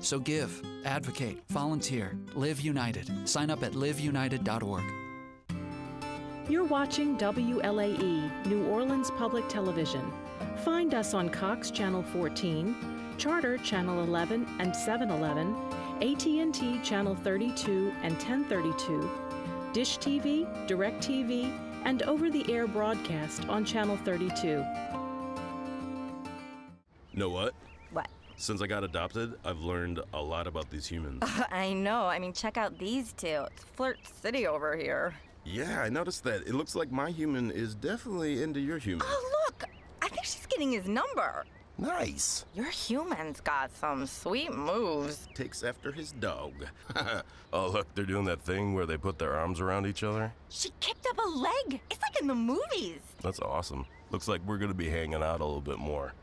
So give, advocate, volunteer, live united. Sign up at liveunited.org. You're watching WLAE, New Orleans Public Television. Find us on Cox Channel 14, Charter Channel 11 and 711, AT&T Channel 32 and 1032, Dish TV, Direct TV, and over-the-air broadcast on Channel 32. Know what? What? Since I got adopted, I've learned a lot about these humans. I know. I mean, check out these two. It's Flirt City over here. Yeah, I noticed that. It looks like my human is definitely into your human. Oh, look! I think she's getting his number. Nice. Your human's got some sweet moves. Takes after his dog. Oh, look, they're doing that thing where they put their arms around each other. She kicked up a leg. It's like in the movies. That's awesome. Looks like we're gonna be hanging out a little bit more.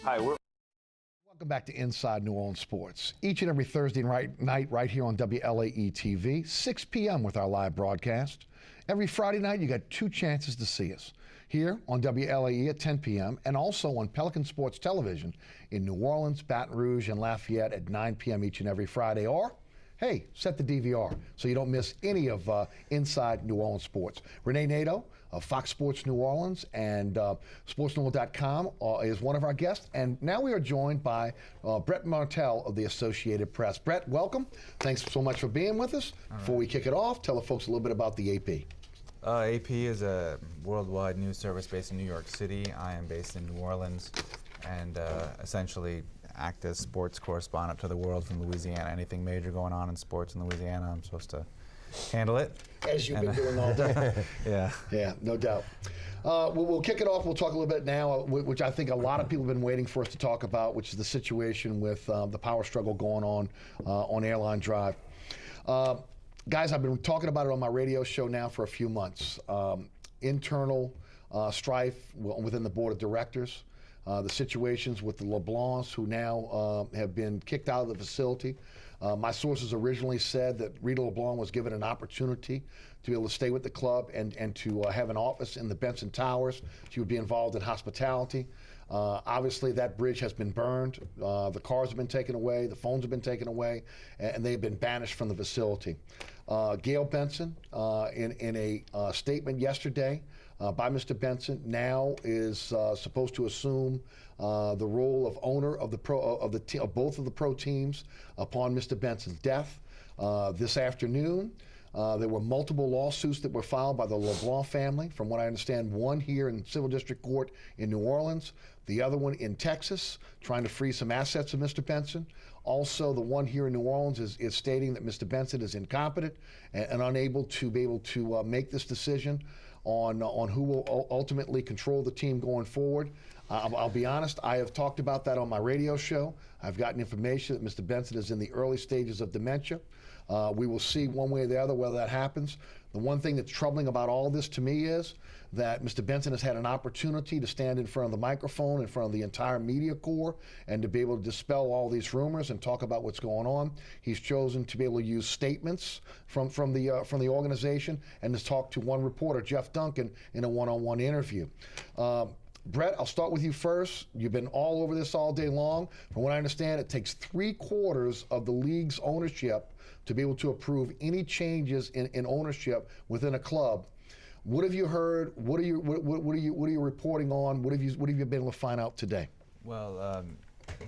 Hi, Welcome back to Inside New Orleans Sports. Each and every Thursday night right here on WLAE TV, 6 p.m. with our live broadcast. Every Friday night, you got 2 chances to see us. Here on WLAE at 10 p.m. and also on Pelican Sports Television in New Orleans, Baton Rouge, and Lafayette at 9 p.m. each and every Friday. Or, hey, set the DVR so you don't miss any of Inside New Orleans Sports. Rene Nadeau of Fox Sports New Orleans and SportsNewOrleans.com is one of our guests. And now we are joined by Brett Martel of the Associated Press. Brett, welcome. Thanks so much for being with us. Before we kick it off, tell the folks a little bit about the AP. AP is a worldwide news service based in New York City. I am based in New Orleans and essentially act as sports correspondent to the world from Louisiana. Anything major going on in sports in Louisiana, I'm supposed to handle it. As you've been doing all day. Yeah. Yeah, no doubt. We'll kick it off. We'll talk a little bit now, which I think a lot of people have been waiting for us to talk about, which is the situation with the power struggle going on Airline Drive. Guys, I've been talking about it on my radio show now for a few months. Internal strife within the board of directors, the situations with the LeBlancs, who now have been kicked out of the facility. My sources originally said that Rita LeBlanc was given an opportunity to be able to stay with the club and to have an office in the Benson Towers. She would be involved in hospitality. Obviously, that bridge has been burned. The cars have been taken away. The phones have been taken away, and they've been banished from the facility. Gail Benson, in a statement yesterday by Mr. Benson, now is supposed to assume the role of owner of both of the pro teams upon Mr. Benson's death. This afternoon, there were multiple lawsuits that were filed by the LeBlanc family. From what I understand, one here in Civil District Court in New Orleans, the other one in Texas, trying to free some assets of Mr. Benson. Also, the one here in New Orleans is stating that Mr. Benson is incompetent and unable to be able to make this decision on who will ultimately control the team going forward. I'll be honest, I have talked about that on my radio show. I've gotten information that Mr. Benson is in the early stages of dementia. We will see one way or the other whether that happens. The one thing that's troubling about all this to me is that Mr. Benson has had an opportunity to stand in front of the microphone, in front of the entire media corps, and to be able to dispel all these rumors and talk about what's going on. He's chosen to be able to use statements from the organization and to talk to one reporter, Jeff Duncan, in a one-on-one interview. Brett, I'll start with you first. You've been all over this all day long. From what I understand, it takes 3/4 of the league's ownership to be able to approve any changes in ownership within a club. What have you heard? What are you reporting on? What have you been able to find out today? Well,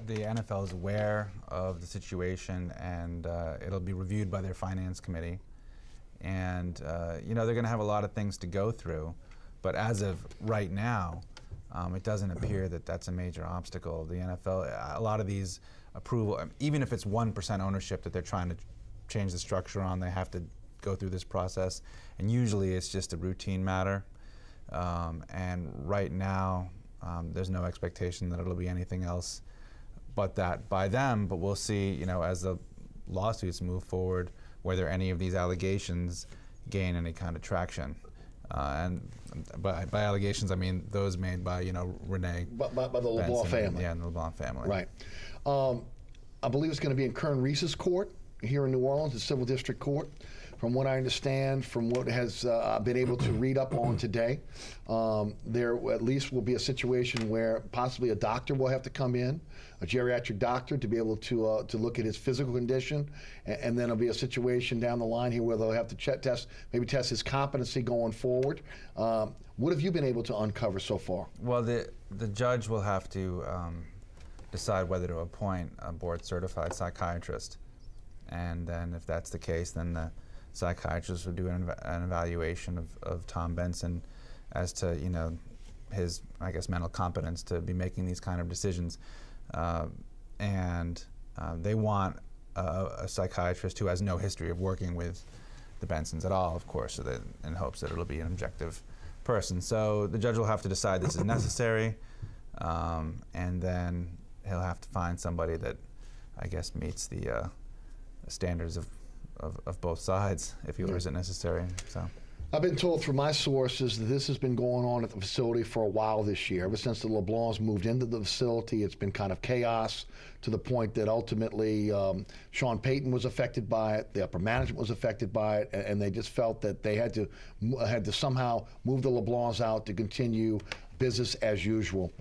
the NFL is aware of the situation, and it'll be reviewed by their finance committee. And they're going to have a lot of things to go through. But as of right now, it doesn't appear that that's a major obstacle. The NFL, a lot of these approval, even if it's 1% ownership that they're trying to change the structure on, they have to go through this process, and usually it's just a routine matter. And right now, there's no expectation that it'll be anything else but that by them. But we'll see, as the lawsuits move forward, whether any of these allegations gain any kind of traction. And by allegations, I mean those made by Rene. By the LeBlanc family. Yeah, the LeBlanc family. Right. I believe it's going to be in Kern Reese's court here in New Orleans, the Civil District Court. From what I understand, from what has been able to read up on today, there at least will be a situation where possibly a doctor will have to come in, a geriatric doctor, to be able to look at his physical condition, and then there'll be a situation down the line here where they'll have to test his competency going forward. What have you been able to uncover so far? Well, the judge will have to decide whether to appoint a board-certified psychiatrist, and then if that's the case, then the psychiatrist will do an evaluation of Tom Benson as to his, I guess, mental competence to be making these kind of decisions, and they want a psychiatrist who has no history of working with the Bensons at all, of course, so that in hopes that it'll be an objective person. So the judge will have to decide this is necessary, and then he'll have to find somebody that, I guess, meets the standards of both sides, if he feels it necessary. I've been told through my sources that this has been going on at the facility for a while this year. Ever since the LeBlancs moved into the facility, it's been kind of chaos to the point that ultimately Sean Payton was affected by it, the upper management was affected by it, and they just felt that they had to somehow move the LeBlancs out to continue business as usual.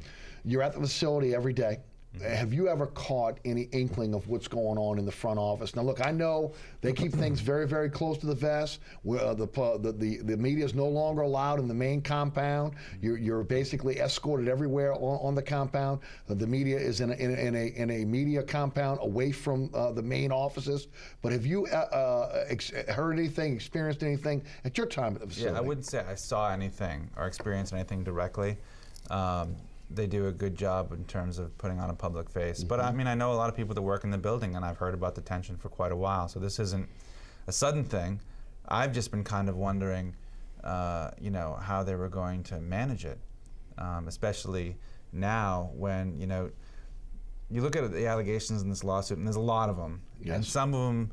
You're at the facility every day. Have you ever caught any inkling of what's going on in the front office? Now, look, I know they keep things very, very close to the vest. The media is no longer allowed in the main compound. You're basically escorted everywhere on the compound. The media is in a media compound away from the main offices. But have you heard anything, experienced anything at your time at the facility? Yeah, I wouldn't say I saw anything or experienced anything directly. They do a good job in terms of putting on a public face. But I mean, I know a lot of people that work in the building, and I've heard about the tension for quite a while. So this isn't a sudden thing. I've just been kind of wondering, how they were going to manage it, especially now when, you look at the allegations in this lawsuit, and there's a lot of them. Yes. And some of them,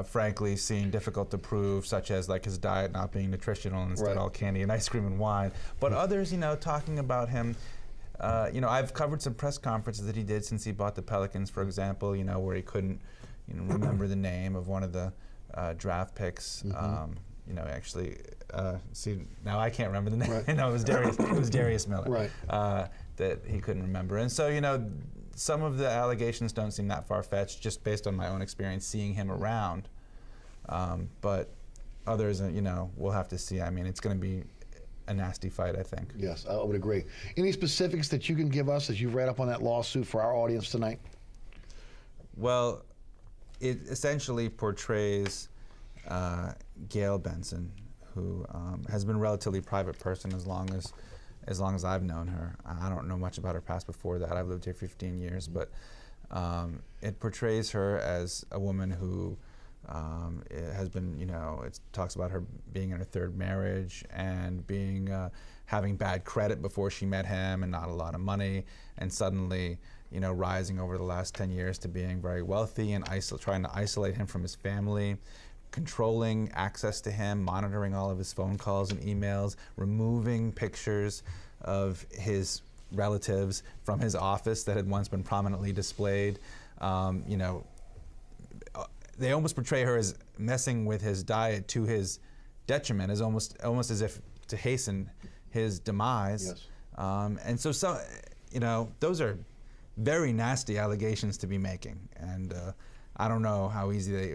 frankly, seem difficult to prove, such as like his diet not being nutritional and instead all candy and ice cream and wine. But others, talking about him, I've covered some press conferences that he did since he bought the Pelicans, for example, where he couldn't, remember the name of one of the draft picks. Actually, see, now I can't remember the name. Right. No, it was Darius Miller. Right. That he couldn't remember. And so, some of the allegations don't seem that far-fetched, just based on my own experience seeing him around. But others, we'll have to see. I mean, it's going to be a nasty fight, I think. Yes, I would agree. Any specifics that you can give us as you've read up on that lawsuit for our audience tonight? Well, it essentially portrays Gail Benson, who has been a relatively private person as long as I've known her. I don't know much about her past before that. I've lived here 15 years, but it portrays her as a woman who has been, it talks about her being in her third marriage and having bad credit before she met him and not a lot of money, and suddenly, rising over the last 10 years to being very wealthy and trying to isolate him from his family, controlling access to him, monitoring all of his phone calls and emails, removing pictures of his relatives from his office that had once been prominently displayed. They almost portray her as messing with his diet to his detriment, as almost as if to hasten his demise. Yes. And so, those are very nasty allegations to be making, and I don't know how easy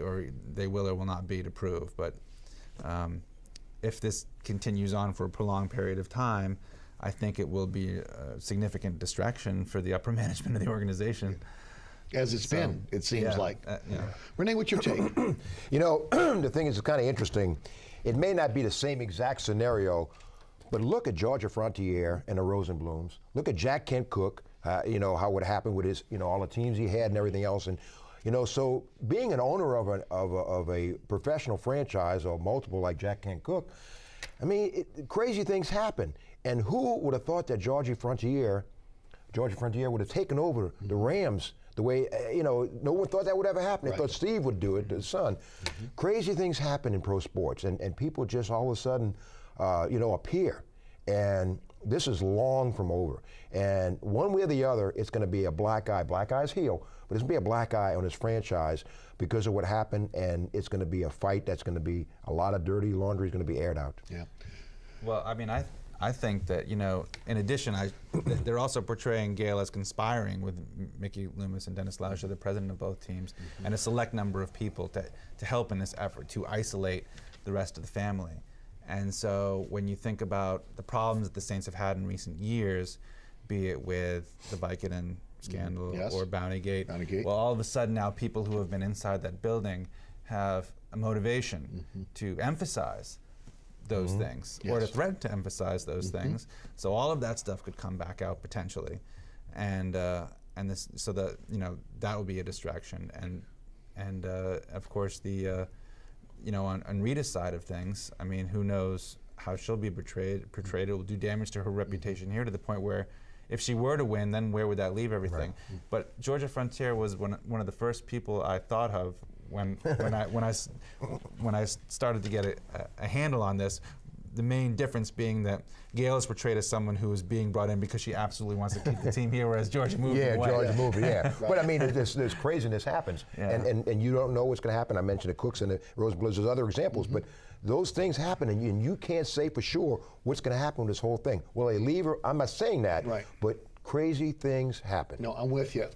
they will or will not be to prove, but if this continues on for a prolonged period of time, I think it will be a significant distraction for the upper management of the organization. As it's been, it seems like. Rene, what's your take? The thing is, it's kind of interesting. It may not be the same exact scenario, but look at Georgia Frontiere and the Rosenblums. Look at Jack Kent Cooke, how it happened with his, all the teams he had and everything else. And so being an owner of a professional franchise or multiple like Jack Kent Cooke, I mean, crazy things happen. And who would have thought that Georgia Frontiere would have taken over the Rams the way, no one thought that would ever happen. They thought Steve would do it, his son. Crazy things happen in pro sports, and people just all of a sudden, appear. And this is long from over. And one way or the other, it's going to be a black eye's heel, but it's going to be a black eye on this franchise because of what happened, and it's going to be a fight that's going to be a lot of dirty laundry is going to be aired out. Yeah. Well, I mean, I think that, in addition, they're also portraying Gail as conspiring with Mickey Loomis and Dennis Lauscher, the president of both teams, and a select number of people to help in this effort to isolate the rest of the family. And so when you think about the problems that the Saints have had in recent years, be it with the Vicodin scandal or Bountygate, well, all of a sudden now people who have been inside that building have a motivation to emphasize those things, or to threaten to emphasize those things. So all of that stuff could come back out potentially, and this, so that that would be a distraction, and of course the on Rita's side of things, I mean, who knows how she'll be portrayed? It will do damage to her reputation here, to the point where if she were to win, then where would that leave everything? But Georgia Frontiere was one of the first people I thought of when I started to get a handle on this. The main difference being that Gail is portrayed as someone who is being brought in because she absolutely wants to keep the team here, whereas George moved away. George moved, yeah. But I mean, there's craziness happens, Yeah. and you don't know what's going to happen. I mentioned the Cooks and the Rose Blues. There's other examples, but those things happen, and you can't say for sure what's going to happen with this whole thing. Will they leave her? I'm not saying that, but crazy things happen. No, I'm with you.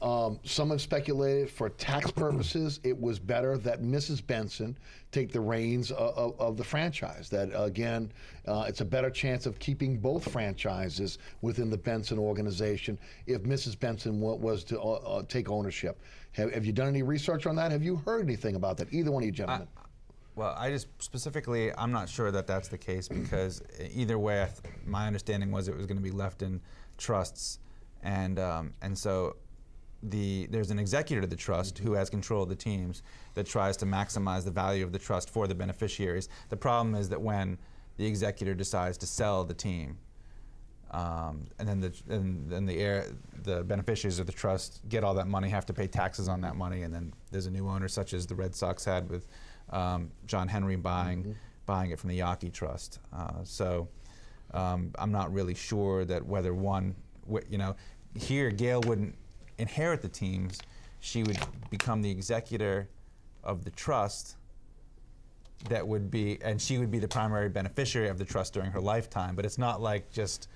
Some have speculated for tax purposes it was better that Mrs. Benson take the reins of the franchise. That, again, it's a better chance of keeping both franchises within the Benson organization if Mrs. Benson was to take ownership. Have you done any research on that? Have you heard anything about that? Either one of you gentlemen. Well, I just specifically, I'm not sure that that's the case because either way, my understanding was it was going to be left in trusts. And so there's an executor to the trust who has control of the teams that tries to maximize the value of the trust for the beneficiaries. The problem is that when the executor decides to sell the team, and then the beneficiaries of the trust get all that money, have to pay taxes on that money, and then there's a new owner, such as the Red Sox had with John Henry buying it from the Yawkey Trust. So I'm not really sure that whether one, here Gail wouldn't inherit the teams. She would become the executor of the trust that would be, and she would be the primary beneficiary of the trust during her lifetime. But it's not like just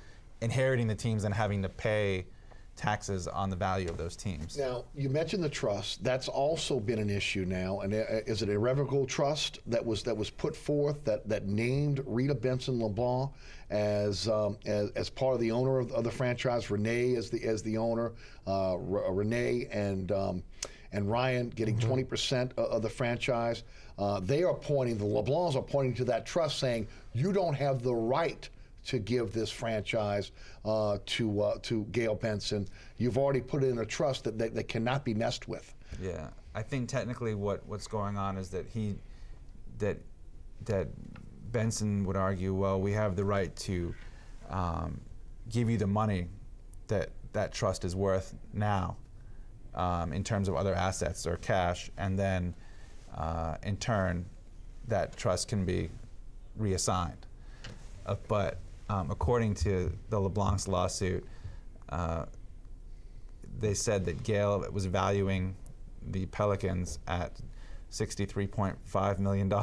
inheriting the teams and having to pay taxes on the value of those teams. Now, you mentioned the trust. That's also been an issue now. And is it an irrevocable trust that was put forth that named Rita Benson LeBlanc as part of the owner of the franchise? Rene as the owner. Rene and Ryan getting 20% of the franchise. They are pointing, the LeBlancs are pointing to that trust, saying you don't have the right to give this franchise to Gail Benson. You've already put it in a trust that cannot be messed with. Yeah, I think technically what's going on is that Benson would argue, well, we have the right to give you the money that trust is worth now in terms of other assets or cash, and then in turn that trust can be reassigned. But according to the LeBlanc's lawsuit, they said that Gail was valuing the Pelicans at $63.5 million. It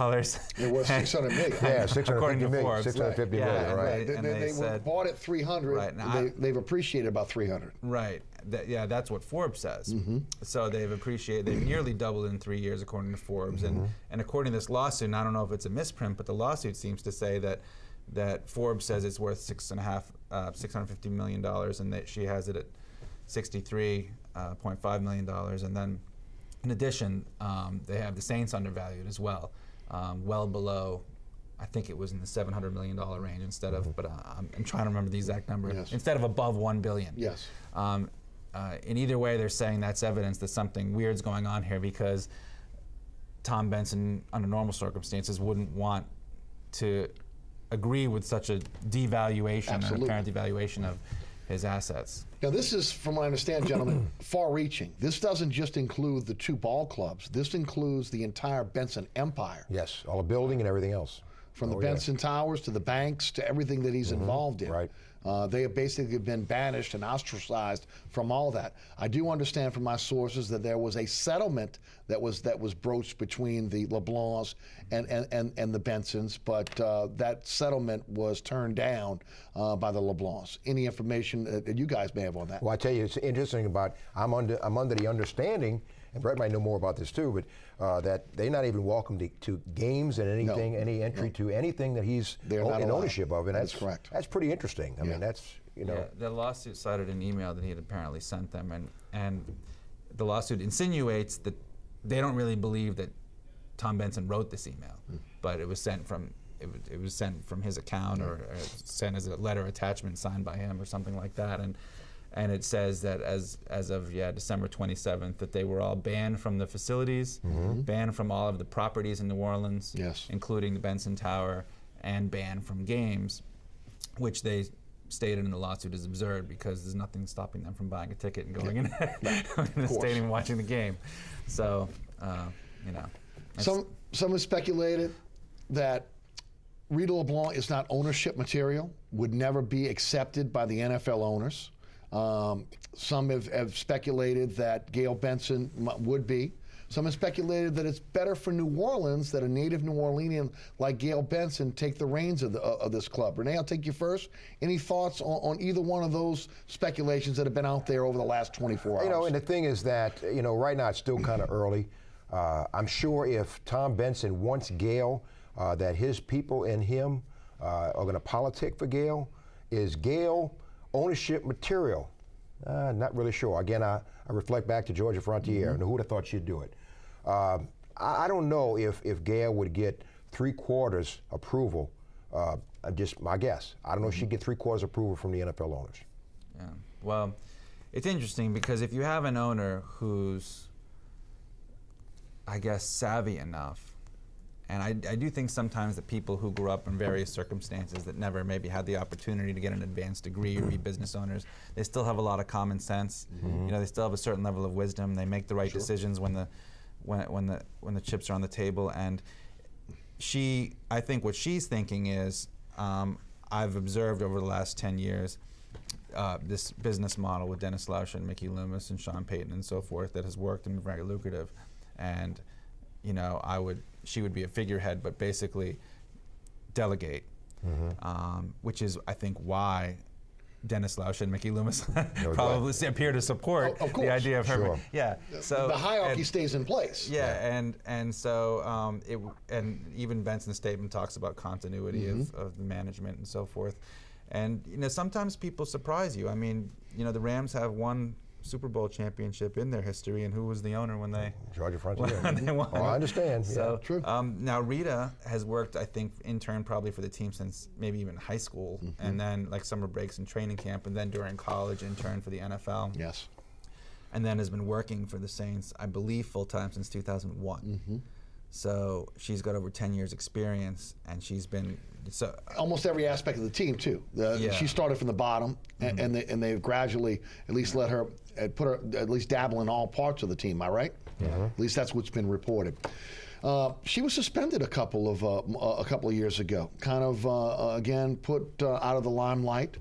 was $600 million. Yeah, $650 million. Forbes. $650 million, right. They said, bought at $300. Right, now they've appreciated about $300. Right. That's what Forbes says. So they've nearly doubled in 3 years, according to Forbes. And according to this lawsuit, and I don't know if it's a misprint, but the lawsuit seems to say that Forbes says it's worth $650 million, and that she has it at $63.5 million. And then, in addition, they have the Saints undervalued as well, well below. I think it was in the $700 million range instead of, but I'm trying to remember the exact number. Yes. Instead of above $1 billion. Yes. In either way, they're saying that's evidence that something weird's going on here, because Tom Benson, under normal circumstances, wouldn't want to agree with such a devaluation, an apparent devaluation of his assets. Now, this is, from what I understand, gentlemen, far-reaching. This doesn't just include the two ball clubs. This includes the entire Benson empire. Yes, all the building and everything else. From the Benson Towers to the banks to everything that he's involved in. Right. They have basically been banished and ostracized from all that. I do understand from my sources that there was a settlement that was broached between the LeBlancs and the Bensons, but that settlement was turned down by the LeBlancs. Any information that you guys may have on that? Well, I tell you, it's interesting about, I'm under the understanding, and Brett might know more about this too, but that they're not even welcome to games and anything, any entry to anything that he's in ownership of, and that's correct. That's pretty interesting. I mean, that's, the lawsuit cited an email that he had apparently sent them, and the lawsuit insinuates that they don't really believe that Tom Benson wrote this email, but it was sent from his account, or sent as a letter attachment signed by him or something like that, and it says that as of December 27th, that they were all banned from the facilities, banned from all of the properties in New Orleans, including the Benson Tower, and banned from games, which they stated in the lawsuit is absurd, because there's nothing stopping them from buying a ticket and going in the stadium and watching the game. So, Some have speculated that Rita LeBlanc is not ownership material, would never be accepted by the NFL owners. Some have speculated that Gail Benson would be. Some have speculated that it's better for New Orleans that a native New Orleanian like Gail Benson take the reins of this club. Rene, I'll take you first. Any thoughts on either one of those speculations that have been out there over the last 24 hours? You know, and the thing is that, right now it's still kind of early. I'm sure if Tom Benson wants Gail, that his people and him are going to politic for Gail. Is Gail ownership material? Not really sure. Again, I reflect back to Georgia Frontiere, and who would have thought she'd do it? I don't know if Gail would get 3/4 approval. Just my guess. I don't know if she'd get 3/4 approval from the NFL owners. Yeah. Well, it's interesting because if you have an owner who's, I guess, savvy enough, and I do think sometimes that people who grew up in various circumstances that never maybe had the opportunity to get an advanced degree or be business owners, they still have a lot of common sense. They still have a certain level of wisdom. They make the right decisions when the chips are on the table. And I think what she's thinking is, I've observed over the last 10 years this business model with Dennis Lauscher and Mickey Loomis and Sean Payton and so forth that has worked and been very lucrative. And she would be a figurehead, but basically delegate, which is, I think, why Dennis Lauscher and Mickey Loomis probably appear to support the idea of her. Sure. Yeah. So the hierarchy stays in place. Yeah, and so and even Benson's statement talks about continuity of the management and so forth. And sometimes people surprise you. I mean, the Rams have one Super Bowl championship in their history, and who was the owner when they Georgia Frontiere. When they won. Oh, I understand. So true. Now Rita has worked, I think, intern probably for the team since maybe even high school, and then like summer breaks and training camp, and then during college intern for the NFL. Yes. And then has been working for the Saints, I believe, full time since 2001. So she's got over 10 years experience, and she's been almost every aspect of the team too. She started from the bottom, and they've gradually at least let her put her at least dabble in all parts of the team. Am I right? At least that's what's been reported. She was suspended a couple of years ago. Kind of again put out of the limelight.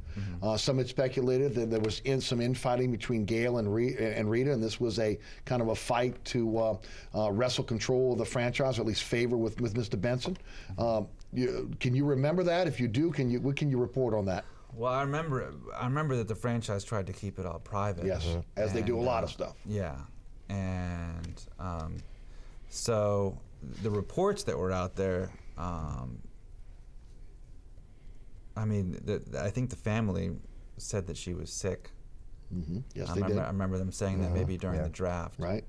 Some had speculated that there was some infighting between Gail and Rita, and this was a kind of a fight to wrestle control of the franchise, or at least favor with Mr. Benson. Can you remember that? If you do, what can you report on that? Well, I remember that the franchise tried to keep it all private. Yes, as they do a lot of stuff. Yeah, and so the reports that were out there, I think the family said that she was sick. Yes, I they did. I remember them saying that maybe during the draft. Right.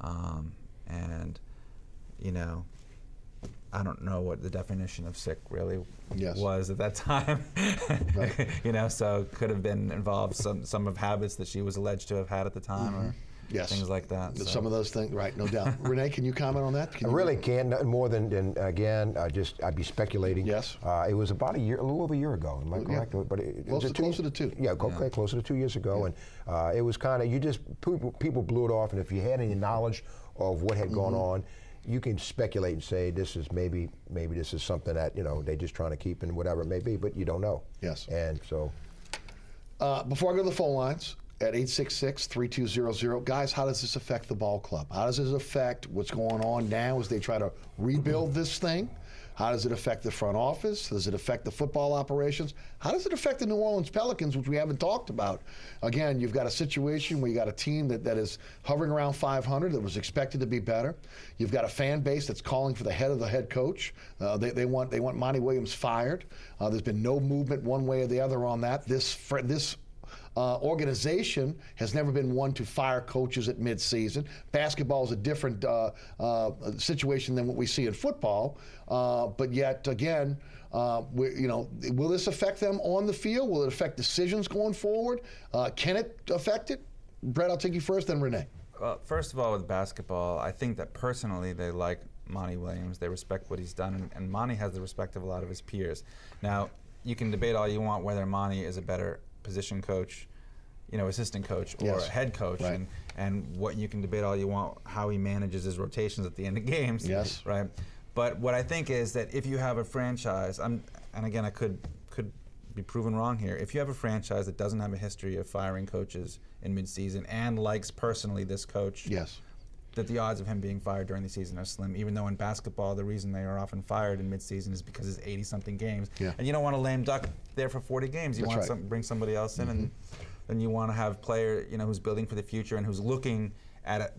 And I don't know what the definition of sick really was at that time. Right. So could have been involved some of habits that she was alleged to have had at the time, or things like that. Some of those things, right? No doubt. Rene, can you comment on that? I really can't. Nothing more than again. I'd be speculating. Yes. It was about a little over a year ago. Am I correct? But closer to 2. Yeah, closer to 2 years ago, and it was kind of people blew it off, and if you had any knowledge of what had gone on, you can speculate and say this is maybe this is something that they're just trying to keep and whatever it may be, but you don't know. Yes. And so, before I go to the phone lines at 866-3200, guys, how does this affect the ball club? How does this affect what's going on now as they try to rebuild this thing? How does it affect the front office? Does it affect the football operations? How does it affect the New Orleans Pelicans, which we haven't talked about? Again, you've got a situation where you got a team that is hovering around 500 that was expected to be better. You've got a fan base that's calling for the head coach. They want Monty Williams fired. There's been no movement one way or the other on that. This organization has never been one to fire coaches at midseason. Basketball is a different situation than what we see in football. But yet again, will this affect them on the field? Will it affect decisions going forward? Can it affect it? Brett, I'll take you first, then Rene. Well, first of all, with basketball, I think that personally they like Monty Williams. They respect what he's done, and Monty has the respect of a lot of his peers. Now, you can debate all you want whether Monty is a better position coach assistant coach or Yes. a head coach, Right. and what you can debate all you want, how he manages his rotations at the end of games. Yes. Right. But what I think is that if you have a franchise, and again I could be proven wrong here, if you have a franchise that doesn't have a history of firing coaches in midseason and likes personally this coach, yes, that the odds of him being fired during the season are slim, even though in basketball the reason they are often fired in midseason is because it's 80-something games. Yeah. And you don't want a lame duck there for 40 games. You That's want right. bring somebody else in, and then you want to have a player who's building for the future and who's looking at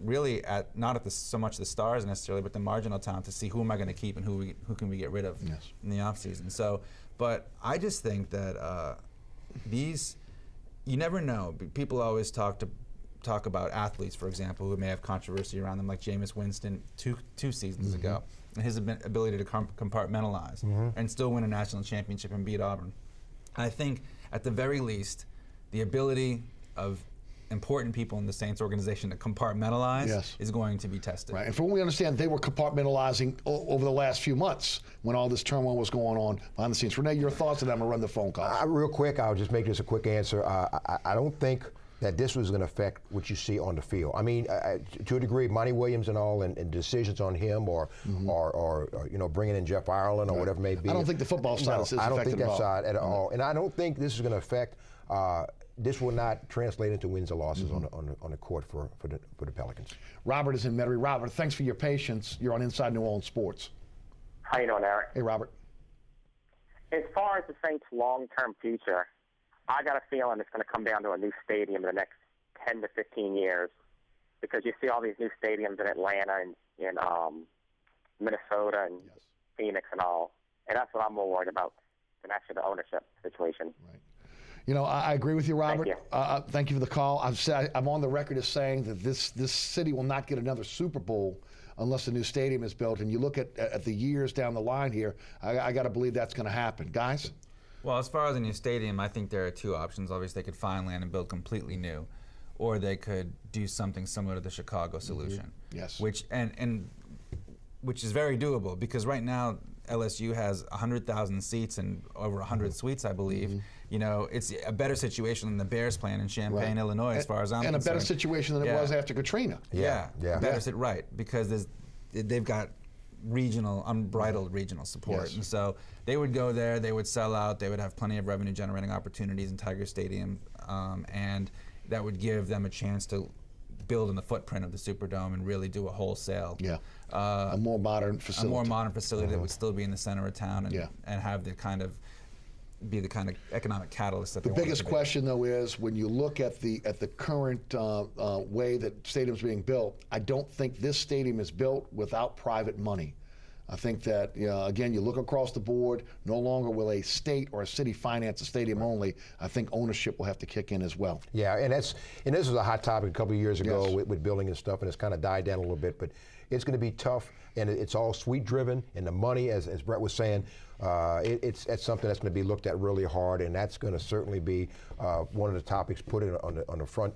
not at so much the stars necessarily, but the marginal talent to see who am I going to keep and who can we get rid of in the offseason. So, but I just think that you never know. People always talk about athletes, for example, who may have controversy around them, like Jameis Winston two seasons ago, and his ability to compartmentalize and still win a national championship and beat Auburn. And I think, at the very least, the ability of important people in the Saints organization to compartmentalize is going to be tested. Right, and from what we understand, they were compartmentalizing over the last few months when all this turmoil was going on behind the scenes. Rene, your thoughts, and I'm going to run the phone call. Real quick, I'll just make this a quick answer. I don't think that this was going to affect what you see on the field. I mean, to a degree, Monty Williams and all, and decisions on him, or bringing in Jeff Ireland or whatever it may be. I don't think the football side is I don't affected think that at all. side at all, and I don't think this is going to affect. This will not translate into wins or losses on the court for the Pelicans. Robert is in Metairie. Robert, thanks for your patience. You're on Inside New Orleans Sports. How you doing, Eric? Hey, Robert. As far as the Saints' long-term future, I got a feeling it's going to come down to a new stadium in the next 10 to 15 years, because you see all these new stadiums in Atlanta and in Minnesota and Phoenix and all, and that's what I'm more worried about than actually the ownership situation. Right. I agree with you, Robert. Thank you. Thank you for the call. I'm on the record as saying that this city will not get another Super Bowl unless a new stadium is built. And you look at the years down the line here, I got to believe that's going to happen. Guys? Well, as far as a new stadium, I think there are two options. Obviously, they could find land and build completely new, or they could do something similar to the Chicago solution. Yes. Which is very doable, because right now LSU has 100,000 seats and over 100 suites, I believe. It's a better situation than the Bears plan in Champaign, Illinois, as far as I'm concerned. And a better situation than it was after Katrina. Right, because they've got unbridled regional support. Yes. And so they would go there, they would sell out, they would have plenty of revenue generating opportunities in Tiger Stadium, and that would give them a chance to build in the footprint of the Superdome and really do a wholesale. A more modern facility. A more modern facility that would still be in the center of town and have the kind of economic catalyst that the they want it biggest to be. question, though, is when you look at the current way that stadium's being built, I don't think this stadium is built without private money. I think that, again, you look across the board, no longer will a state or a city finance a stadium only. I think ownership will have to kick in as well. Yeah, and this was a hot topic a couple of years ago with building and stuff, and it's kind of died down a little bit, but it's going to be tough, and it's all suite driven, and the money, as Brett was saying, it's something that's going to be looked at really hard, and that's going to certainly be one of the topics put on the front,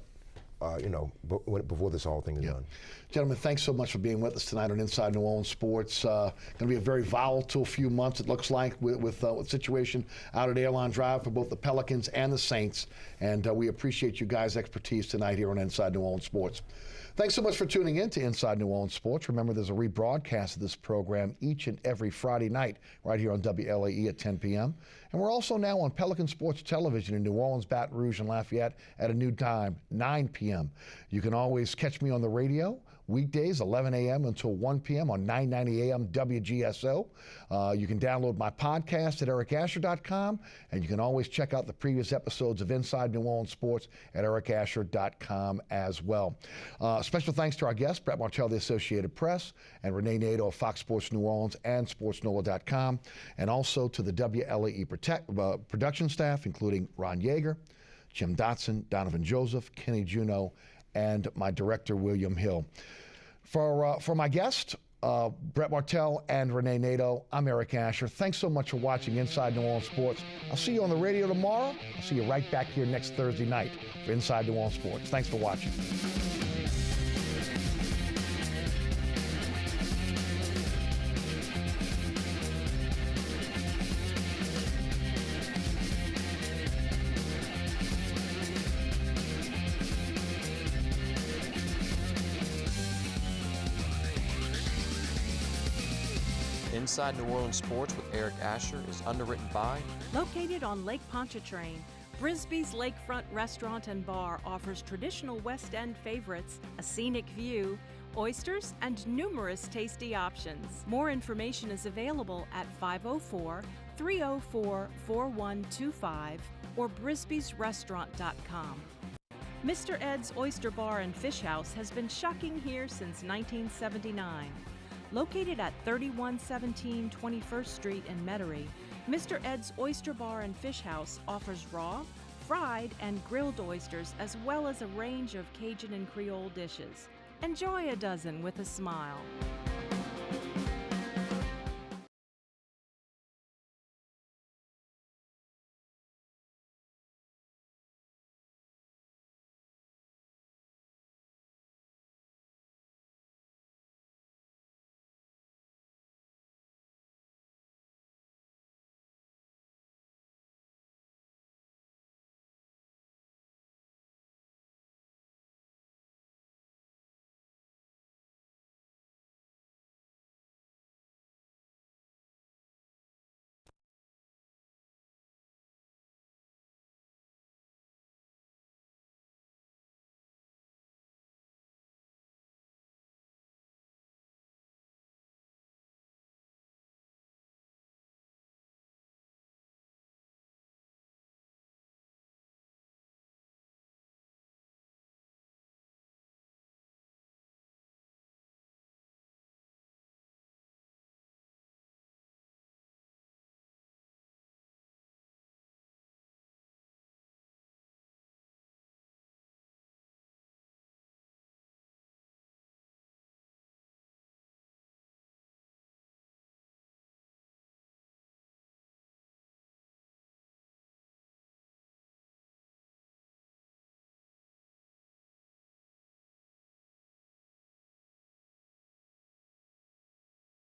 before this whole thing is done. Gentlemen, thanks so much for being with us tonight on Inside New Orleans Sports. Going to be a very volatile few months, it looks like, with the situation out at Airline Drive for both the Pelicans and the Saints. And we appreciate you guys' expertise tonight here on Inside New Orleans Sports. Thanks so much for tuning in to Inside New Orleans Sports. Remember, there's a rebroadcast of this program each and every Friday night right here on WLAE at 10 p.m. And we're also now on Pelican Sports Television in New Orleans, Baton Rouge, and Lafayette at a new time, 9 p.m. You can always catch me on the radio weekdays, 11 a.m. until 1 p.m. on 990 a.m. WGSO. You can download my podcast at ericasher.com, and you can always check out the previous episodes of Inside New Orleans Sports at ericasher.com as well. Special thanks to our guests, Brett Martel of the Associated Press, and Rene Nadeau of Fox Sports New Orleans and SportsNola.com, and also to the WLAE production staff, including Ron Yeager, Jim Dotson, Donovan Joseph, Kenny Juneau, and my director, William Hill. For my guest, Brett Martel and Rene Nadeau, I'm Eric Asher. Thanks so much for watching Inside New Orleans Sports. I'll see you on the radio tomorrow. I'll see you right back here next Thursday night for Inside New Orleans Sports. Thanks for watching. Inside New Orleans Sports with Eric Asher is underwritten by... Located on Lake Pontchartrain, Brisbee's Lakefront Restaurant and Bar offers traditional West End favorites, a scenic view, oysters, and numerous tasty options. More information is available at 504-304-4125 or brisbeesrestaurant.com. Mr. Ed's Oyster Bar and Fish House has been shucking here since 1979. Located at 3117 21st Street in Metairie, Mr. Ed's Oyster Bar and Fish House offers raw, fried, and grilled oysters as well as a range of Cajun and Creole dishes. Enjoy a dozen with a smile.